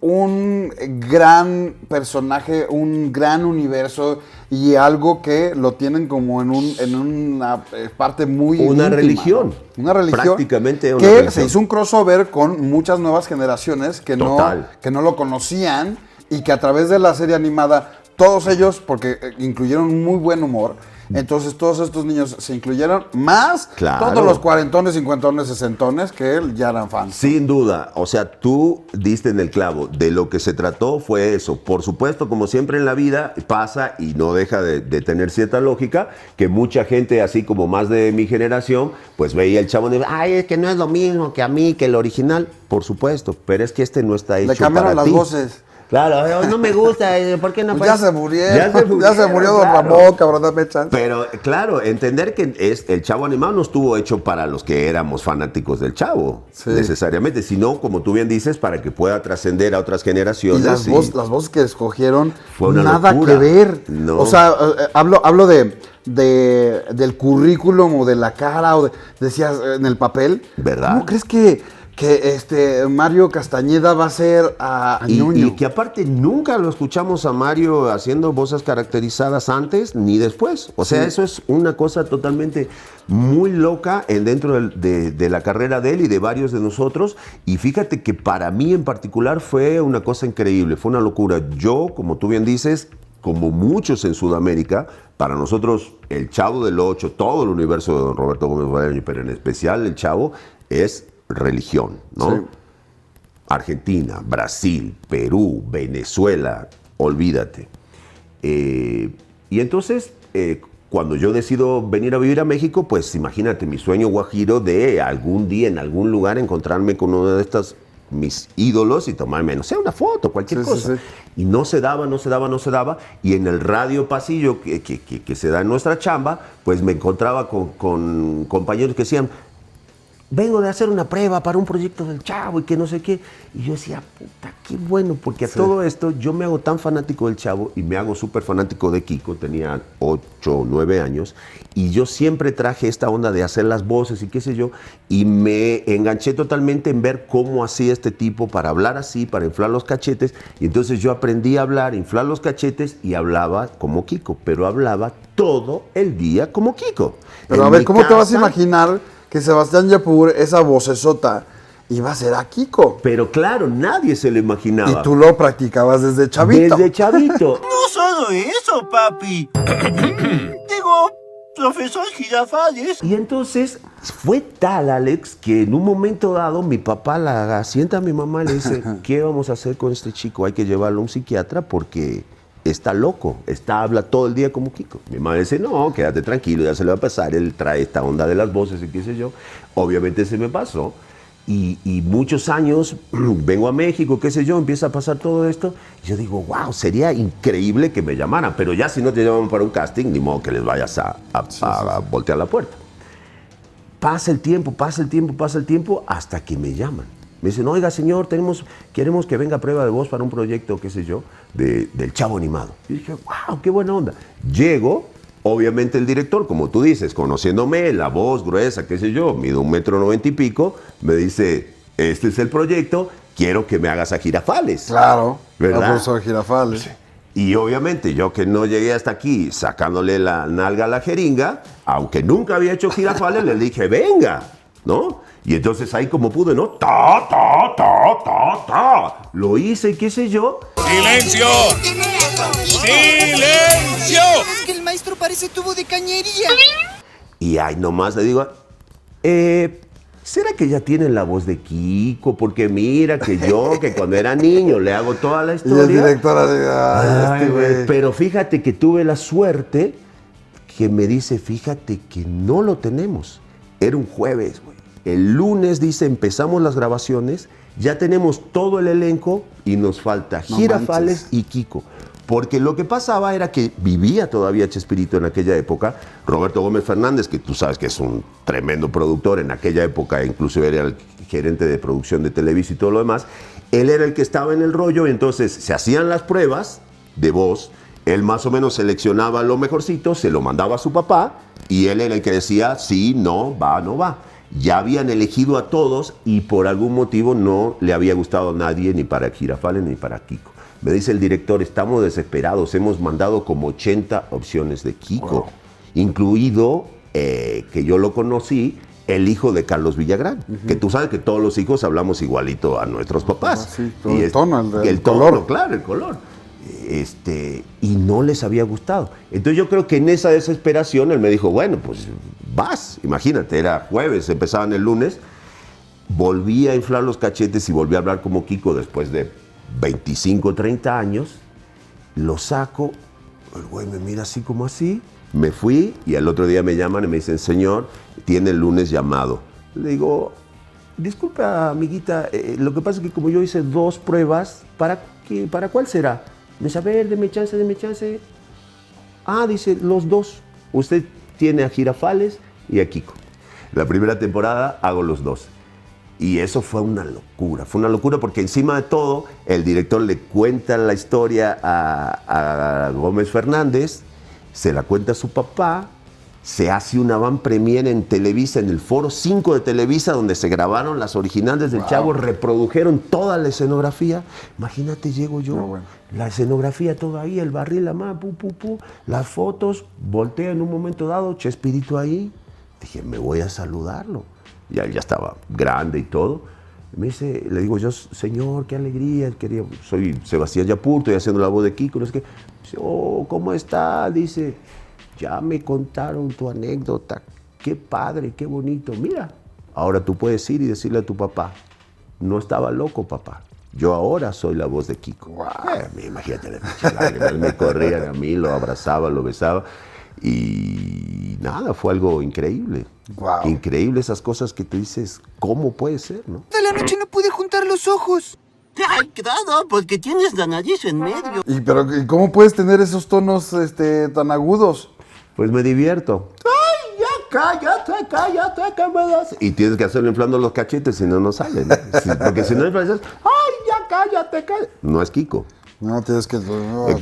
B: gran personaje, un gran universo, y algo que lo tienen como en una parte muy
C: una
B: íntima,
C: religión.
B: ¿no? Una religión.
C: Prácticamente una
B: que
C: religión.
B: se hizo un crossover con muchas nuevas generaciones que no lo conocían, y que a través de la serie animada, todos ellos, porque incluyeron muy buen humor, entonces todos estos niños se incluyeron, más todos los cuarentones, cincuentones, sesentones que ya eran fans.
C: Sin duda, o sea, tú diste en el clavo. De lo que se trató fue eso. Por supuesto, como siempre en la vida pasa, y no deja de tener cierta lógica, que mucha gente, así como más de mi generación, pues veía el Chavo y decía, ay, es que no es lo mismo que a mí, que el original. Por supuesto, pero es que este no está hecho para ti.
B: Le cambiaron las voces.
C: Claro, no me gusta, ¿por qué no?
B: Pues ya se murieron, ya se murió Don Ramón, cabrón, dame chance.
C: Pero claro, entender que el Chavo animado no estuvo hecho para los que éramos fanáticos del Chavo, necesariamente, sino, como tú bien dices, para que pueda trascender a otras generaciones.
B: Y las voces que escogieron,
C: fue una
B: nada
C: locura.
B: que ver.
C: No.
B: O sea, hablo del currículum, o de la cara, o decías en el papel.
C: ¿Verdad?
B: ¿Cómo crees que Mario Castañeda va a ser a Ñoño?
C: Y que aparte nunca lo escuchamos a Mario haciendo voces caracterizadas antes ni después. O sea, eso es una cosa totalmente muy loca dentro de la carrera de él y de varios de nosotros. Y fíjate que para mí en particular fue una cosa increíble, fue una locura. Yo, como tú bien dices, como muchos en Sudamérica, para nosotros el Chavo del Ocho, todo el universo de Don Roberto Gómez Bolaño, pero en especial el Chavo, es religión, ¿no? Sí. Argentina, Brasil, Perú, Venezuela, olvídate. Y entonces, cuando yo decido venir a vivir a México, pues imagínate mi sueño guajiro de algún día en algún lugar encontrarme con uno de estos mis ídolos y tomarme, no sé, una foto, cualquier cosa. Sí. Y no se daba. Y en el radio pasillo que se da en nuestra chamba, pues me encontraba con compañeros que decían, vengo de hacer una prueba para un proyecto del Chavo y que no sé qué. Y yo decía, puta, qué bueno, porque a todo esto yo me hago tan fanático del Chavo y me hago súper fanático de Kiko. Tenía 8 o 9 años y yo siempre traje esta onda de hacer las voces y qué sé yo, y me enganché totalmente en ver cómo hacía este tipo para hablar así, para inflar los cachetes. Y entonces yo aprendí a hablar, inflar los cachetes, y hablaba como Kiko, pero hablaba todo el día como Kiko.
B: Pero a ver, ¿cómo te vas a imaginar que Sebastián Yapur, esa vocesota, iba a ser a Kiko?
C: Pero claro, nadie se lo imaginaba.
B: Y tú lo practicabas desde chavito.
C: Desde chavito.
L: No solo eso, papi. Digo, profesor Girafales.
C: Y entonces fue tal, Alex, que en un momento dado mi papá la sienta a mi mamá y le dice, ¿qué vamos a hacer con este chico? Hay que llevarlo a un psiquiatra porque está loco, habla todo el día como Kiko. Mi mamá dice, no, quédate tranquilo, ya se le va a pasar, él trae esta onda de las voces y qué sé yo. Obviamente se me pasó. Y muchos años vengo a México, qué sé yo, empieza a pasar todo esto. Y yo digo, wow, sería increíble que me llamaran. Pero ya si no te llaman para un casting, ni modo que les vayas a voltear la puerta. Pasa el tiempo, hasta que me llaman. Me dicen, oiga, señor, queremos que venga a prueba de voz para un proyecto, qué sé yo, del Chavo animado. Y dije, wow, qué buena onda. Llego, obviamente el director, como tú dices, conociéndome, la voz gruesa, qué sé yo, mido 1,90 m y pico, me dice, este es el proyecto, quiero que me hagas a Girafales.
B: Claro,
C: ¿verdad?
B: profesor Girafales.
C: Sí. Y obviamente yo que no llegué hasta aquí sacándole la nalga a la jeringa, aunque nunca había hecho Girafales, le dije, venga, ¿no? Y entonces ahí como pude, ¿no? Lo hice, qué sé yo.
K: ¡Silencio! ¡Silencio!
E: Es que el maestro parece tubo de cañería.
C: Y ahí nomás le digo, ¿será que ya tiene la voz de Kiko? Porque mira que yo, que cuando era niño le hago toda la historia.
B: Y el director así,
C: güey. Pero fíjate que tuve la suerte que me dice, fíjate que no lo tenemos. Era un jueves, güey. El lunes, dice, empezamos las grabaciones, ya tenemos todo el elenco y nos falta Girafales y Kiko. Porque lo que pasaba era que vivía todavía Chespirito en aquella época. Roberto Gómez Fernández, que tú sabes que es un tremendo productor en aquella época, inclusive era el gerente de producción de Televisa y todo lo demás. Él era el que estaba en el rollo, entonces se hacían las pruebas de voz. Él más o menos seleccionaba lo mejorcito, se lo mandaba a su papá y él era el que decía sí, no, va, no va. Ya habían elegido a todos y por algún motivo no le había gustado a nadie, ni para Girafales ni para Kiko. Me dice el director, estamos desesperados, hemos mandado como 80 opciones de Kiko, incluido, que yo lo conocí, el hijo de Carlos Villagrán, que tú sabes que todos los hijos hablamos igualito a nuestros papás.
B: Sí, el tono, el
C: color.
B: color.
C: Claro, el color. Y no les había gustado. Entonces yo creo que en esa desesperación él me dijo, bueno, pues vas, imagínate, era jueves, empezaban el lunes, volví a inflar los cachetes y volví a hablar como Kiko después de 25, 30 años, lo saco, el güey me mira así como así, me fui y al otro día me llaman y me dicen, señor, tiene el lunes llamado. Le digo, disculpa, amiguita, lo que pasa es que como yo hice 2 pruebas, ¿para cuál será? Me dice, a ver, deme chance. Ah, dice, los 2. Usted tiene a Girafales y a Kiko. La primera temporada hago los 2. Y eso fue una locura porque encima de todo, el director le cuenta la historia a Gómez Fernández, se la cuenta a su papá, se hace una van premier en Televisa, en el Foro 5 de Televisa, donde se grabaron las originales del Chavo, reprodujeron toda la escenografía. Imagínate, llego yo, la escenografía toda ahí, el barril, la mano, las fotos, volteo en un momento dado, Chespirito ahí, dije, me voy a saludarlo. Ya estaba grande y todo. Me dice, le digo yo, señor, qué alegría, soy Sebastián Yapur, estoy haciendo la voz de Kiko, no sé qué. Dice, oh, ¿cómo está? Dice, ya me contaron tu anécdota, qué padre, qué bonito. Mira, ahora tú puedes ir y decirle a tu papá, no estaba loco, papá. Yo ahora soy la voz de Kiko. Wow. Imagínate, las lágrimas me corrían a mí, lo abrazaba, lo besaba. Y nada, fue algo increíble.
B: Wow.
C: Increíble esas cosas que te dices, ¿cómo puede ser, no?
E: De la noche no pude juntar los ojos.
L: Ay, claro, porque tienes la nariz en medio.
B: Pero ¿cómo puedes tener esos tonos tan agudos?
C: Pues me divierto. ¡Ay, ya cállate, que me das! Y tienes que hacerlo inflando los cachetes, si no, no sale, ¿no? Porque si no inflas, ¡ay, ya cállate! No es Kiko.
B: No, tienes que...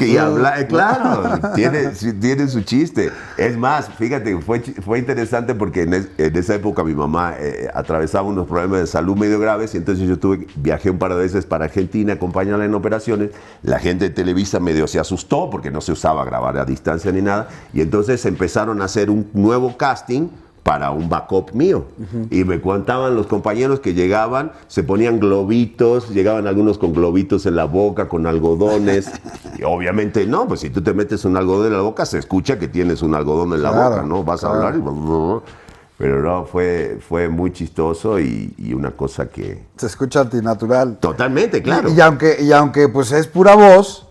C: Y habla, claro, tiene su chiste. Es más, fíjate, fue interesante porque en esa época mi mamá atravesaba unos problemas de salud medio graves y entonces viajé un par de veces para Argentina, acompañarla en operaciones. La gente de Televisa medio se asustó porque no se usaba grabar a distancia ni nada y entonces empezaron a hacer un nuevo casting para un backup mío. Y me contaban los compañeros que llegaban, se ponían globitos, llegaban algunos con globitos en la boca, con algodones. Y obviamente no, pues si tú te metes un algodón en la boca, se escucha que tienes un algodón en la boca, ¿no? Vas a hablar y... Pero no, fue muy chistoso y una cosa que...
B: Se escucha antinatural.
C: Totalmente, claro.
B: Y aunque pues es pura voz...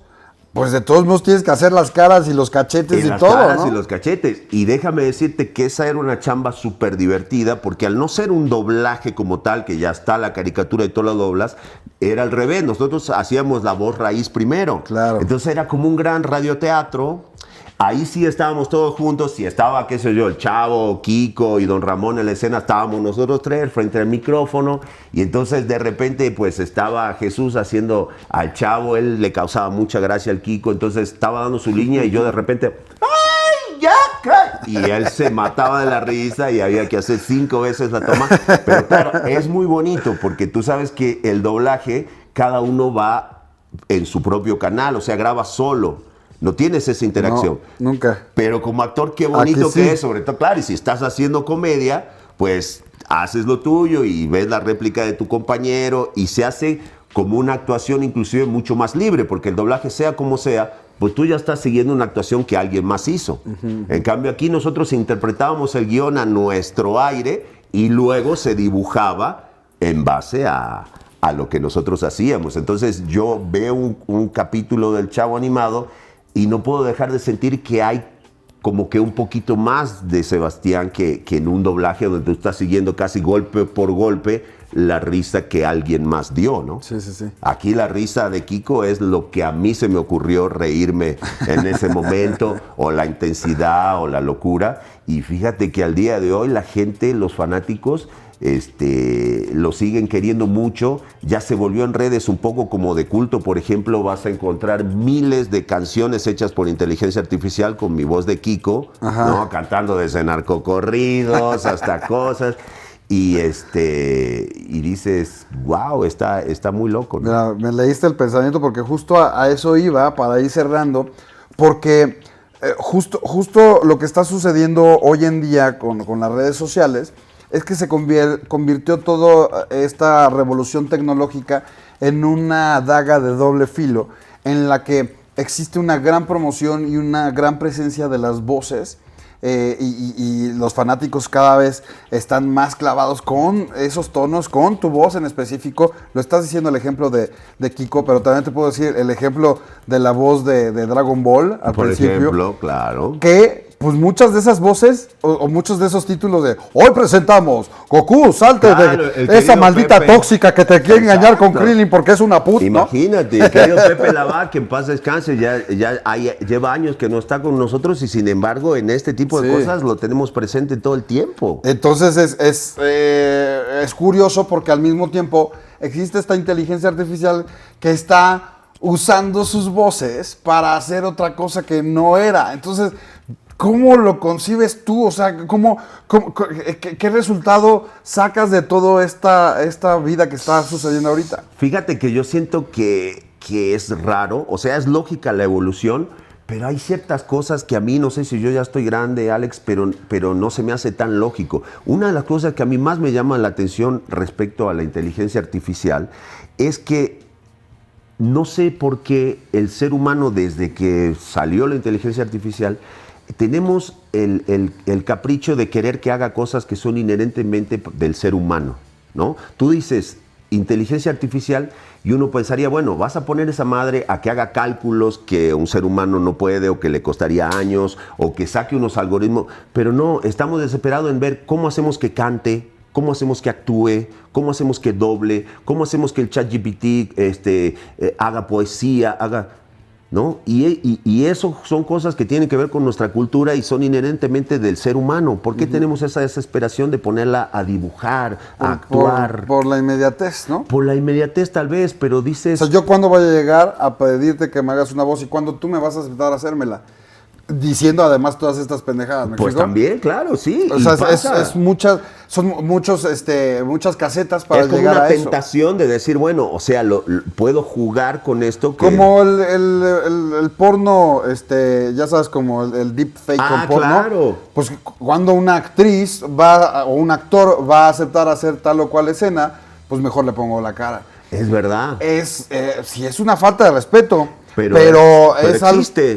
B: Pues de todos modos tienes que hacer las caras y los cachetes y todo, ¿no?
C: Las caras y los cachetes. Y déjame decirte que esa era una chamba súper divertida, porque al no ser un doblaje como tal, que ya está la caricatura y todo lo doblas, era al revés. Nosotros hacíamos la voz raíz primero.
B: Claro.
C: Entonces era como un gran radioteatro. Ahí sí estábamos todos juntos, si estaba, qué sé yo, el Chavo, Kiko y Don Ramón en la escena, estábamos nosotros 3 frente al micrófono y entonces de repente pues estaba Jesús haciendo al Chavo, él le causaba mucha gracia al Kiko, entonces estaba dando su línea y yo de repente, ¡ay, ya! Y él se mataba de la risa y había que hacer 5 veces la toma, pero claro, es muy bonito porque tú sabes que el doblaje, cada uno va en su propio canal, o sea, graba solo. No tienes esa interacción.
B: No, nunca.
C: Pero como actor, qué bonito que es, sobre todo, claro, y si estás haciendo comedia, pues haces lo tuyo y ves la réplica de tu compañero y se hace como una actuación inclusive mucho más libre, porque el doblaje, sea como sea, pues tú ya estás siguiendo una actuación que alguien más hizo. En cambio aquí nosotros interpretábamos el guión a nuestro aire y luego se dibujaba en base a lo que nosotros hacíamos. Entonces yo veo un capítulo del Chavo Animado y no puedo dejar de sentir que hay como que un poquito más de Sebastián que en un doblaje donde tú estás siguiendo casi golpe por golpe la risa que alguien más dio, ¿no?
B: Sí, sí, sí.
C: Aquí la risa de Kiko es lo que a mí se me ocurrió reírme en ese momento, o la intensidad, o la locura. Y fíjate que al día de hoy la gente, los fanáticos, lo siguen queriendo mucho. Ya se volvió en redes un poco como de culto. Por ejemplo, vas a encontrar miles de canciones hechas por inteligencia artificial con mi voz de Kiko, ¿no? Cantando desde narcocorridos hasta cosas. Y dices, wow, está muy loco, ¿no?
B: Mira, me leíste el pensamiento porque justo a eso iba para ir cerrando, porque justo lo que está sucediendo hoy en día con las redes sociales es que se convirtió toda esta revolución tecnológica en una daga de doble filo, en la que existe una gran promoción y una gran presencia de las voces. Y los fanáticos cada vez están más clavados con esos tonos, con tu voz en específico. Lo estás diciendo el ejemplo de Kiko, pero también te puedo decir el ejemplo de la voz de Dragon Ball al principio.
C: Por ejemplo, claro.
B: Que pues muchas de esas voces o muchos de esos títulos de hoy presentamos Goku, salte de esa maldita Pepe tóxica que te quiere engañar con Krillin porque es una puta.
C: Imagínate, ¿no? El querido Pepe Lavá, que en paz descanse, lleva años que no está con nosotros y sin embargo en este tipo de cosas lo tenemos presente todo el tiempo.
B: Entonces es curioso porque al mismo tiempo existe esta inteligencia artificial que está usando sus voces para hacer otra cosa que no era. Entonces, ¿cómo lo concibes tú? O sea, ¿qué resultado sacas de toda esta vida que está sucediendo ahorita?
C: Fíjate que yo siento que es raro, o sea, es lógica la evolución, pero hay ciertas cosas que a mí, no sé si yo ya estoy grande, Alex, pero no se me hace tan lógico. Una de las cosas que a mí más me llama la atención respecto a la inteligencia artificial es que no sé por qué el ser humano, desde que salió la inteligencia artificial, tenemos el capricho de querer que haga cosas que son inherentemente del ser humano, ¿no? Tú dices inteligencia artificial y uno pensaría, bueno, vas a poner esa madre a que haga cálculos que un ser humano no puede o que le costaría años o que saque unos algoritmos, pero no, estamos desesperados en ver cómo hacemos que cante, cómo hacemos que actúe, cómo hacemos que doble, cómo hacemos que el ChatGPT haga poesía, ¿no? Y eso son cosas que tienen que ver con nuestra cultura y son inherentemente del ser humano. ¿Por qué tenemos esa desesperación de ponerla a dibujar, a actuar?
B: Por la inmediatez, ¿no?
C: Por la inmediatez tal vez, pero dices...
B: O sea, ¿yo cuándo voy a llegar a pedirte que me hagas una voz y cuándo tú me vas a aceptar a hacérmela? Diciendo además todas estas pendejadas, ¿me
C: Pues
B: explico?
C: también, claro, sí.
B: O sea, son muchas casetas para llegar a eso.
C: Es como una tentación de decir, bueno, o sea, puedo jugar con esto.
B: Como el porno, ya sabes, como el deep fake con porno.
C: Claro.
B: Pues cuando una actriz o un actor va a aceptar hacer tal o cual escena, pues mejor le pongo la cara.
C: Es verdad.
B: Si es una falta de respeto. Pero existe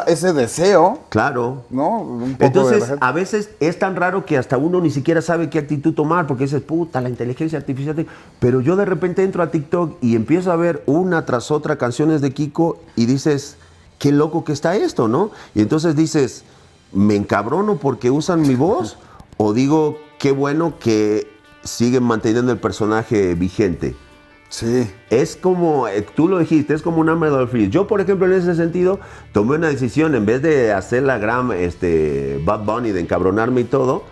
B: ese deseo.
C: Claro.
B: ¿No? Un poco.
C: Entonces, a veces es tan raro que hasta uno ni siquiera sabe qué actitud tomar, porque dices, puta, la inteligencia artificial. Pero yo de repente entro a TikTok y empiezo a ver una tras otra canciones de Kiko y dices, qué loco que está esto, ¿no? Y entonces dices, ¿me encabrono porque usan mi voz? O digo, qué bueno que siguen manteniendo el personaje vigente.
B: Sí.
C: Es como, tú lo dijiste, es como un arma de doble filo. Yo, por ejemplo, en ese sentido, tomé una decisión, en vez de hacer la gran Bad Bunny, de encabronarme y todo,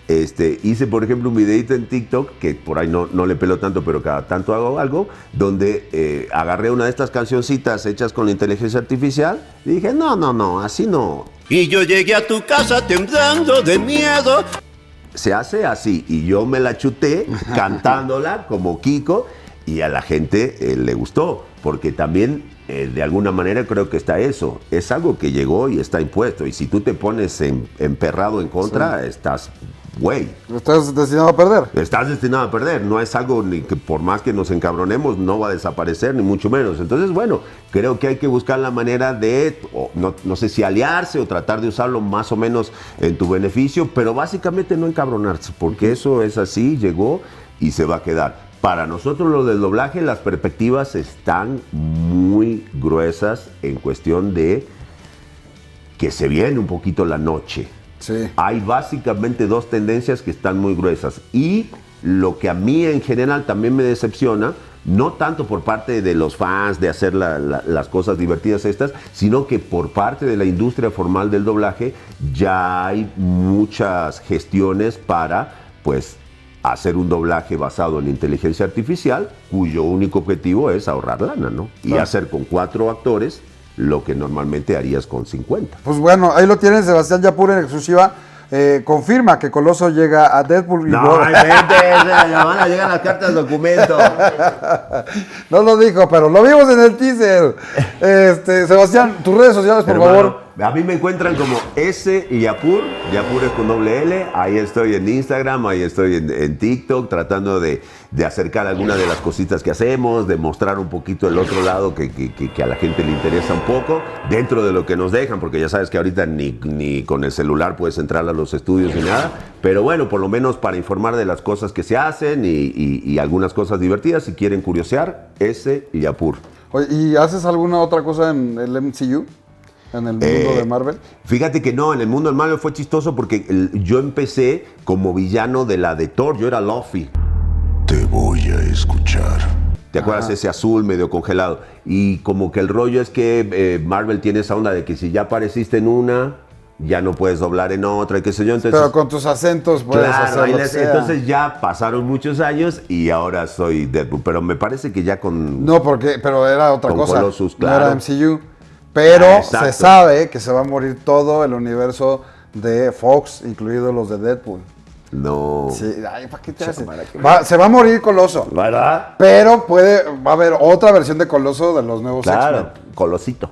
C: hice, por ejemplo, un videito en TikTok, que por ahí no le pelo tanto, pero cada tanto hago algo, donde agarré una de estas cancioncitas hechas con la inteligencia artificial y dije, no, así no.
L: Y yo llegué a tu casa temblando de miedo.
C: Se hace así, y yo me la chuté cantándola como Kiko, y a la gente le gustó, porque también de alguna manera creo que está eso. Es algo que llegó y está impuesto, y si tú te pones emperrado en contra, estás güey.
B: Estás destinado a perder.
C: Estás destinado a perder. No es algo ni que por más que nos encabronemos no va a desaparecer, ni mucho menos. Entonces, bueno, creo que hay que buscar la manera de, no sé si aliarse o tratar de usarlo más o menos en tu beneficio, pero básicamente no encabronarse, porque eso es así, llegó y se va a quedar. Para nosotros lo del doblaje, las perspectivas están muy gruesas en cuestión de que se viene un poquito la noche.
B: Sí.
C: Hay básicamente dos tendencias que están muy gruesas. Y lo que a mí en general también me decepciona, no tanto por parte de los fans de hacer las cosas divertidas estas, sino que por parte de la industria formal del doblaje ya hay muchas gestiones para, pues, hacer un doblaje basado en inteligencia artificial, cuyo único objetivo es ahorrar lana, ¿no? Y hacer con 4 actores lo que normalmente harías con 50.
B: Pues bueno, ahí lo tienen, Sebastián Yapur en exclusiva. Confirma que Coloso llega a Deadpool.
C: No, vente, llegan las cartas documento.
B: No lo dijo, pero lo vimos en el teaser. Sebastián, tus redes sociales, por favor.
C: A mí me encuentran como S Yapur, Yapur es con doble L, ahí estoy en Instagram, ahí estoy en TikTok, tratando de acercar algunas de las cositas que hacemos, de mostrar un poquito el otro lado que a la gente le interesa un poco, dentro de lo que nos dejan, porque ya sabes que ahorita ni con el celular puedes entrar a los estudios ni nada, pero bueno, por lo menos para informar de las cosas que se hacen y algunas cosas divertidas, si quieren curiosear, S Yapur.
B: Oye, ¿y haces alguna otra cosa en el MCU? ¿En el mundo de Marvel?
C: Fíjate que no, en el mundo de Marvel fue chistoso porque yo empecé como villano de la de Thor, yo era Luffy.
H: Te voy a escuchar.
C: ¿Te acuerdas? Ese azul medio congelado. Y como que el rollo es que Marvel tiene esa onda de que si ya apareciste en una, ya no puedes doblar en otra y qué sé yo. Entonces,
B: pero con tus acentos puedes hacer lo que sea.
C: Entonces ya pasaron muchos años y ahora soy Deadpool. Pero me parece que ya con...
B: No, pero era otra cosa.
C: Colossus, claro.
B: No era MCU. Pero se sabe que se va a morir todo el universo de Fox, incluidos los de Deadpool.
C: No.
B: Sí, ay, ¿para qué te haces? Se va a morir Coloso.
C: ¿Verdad?
B: Pero va a haber otra versión de Coloso de los nuevos X-Men.
C: Claro, Colosito.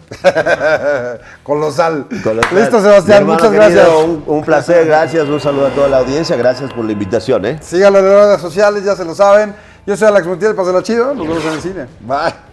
B: Colosal. Listo, Sebastián, muchas gracias.
C: Un placer, gracias. Un saludo a toda la audiencia. Gracias por la invitación.
B: Síganlo en las redes sociales, ya se lo saben. Yo soy Alex Montiel, pásenla chido. Nos vemos en el cine. Bye.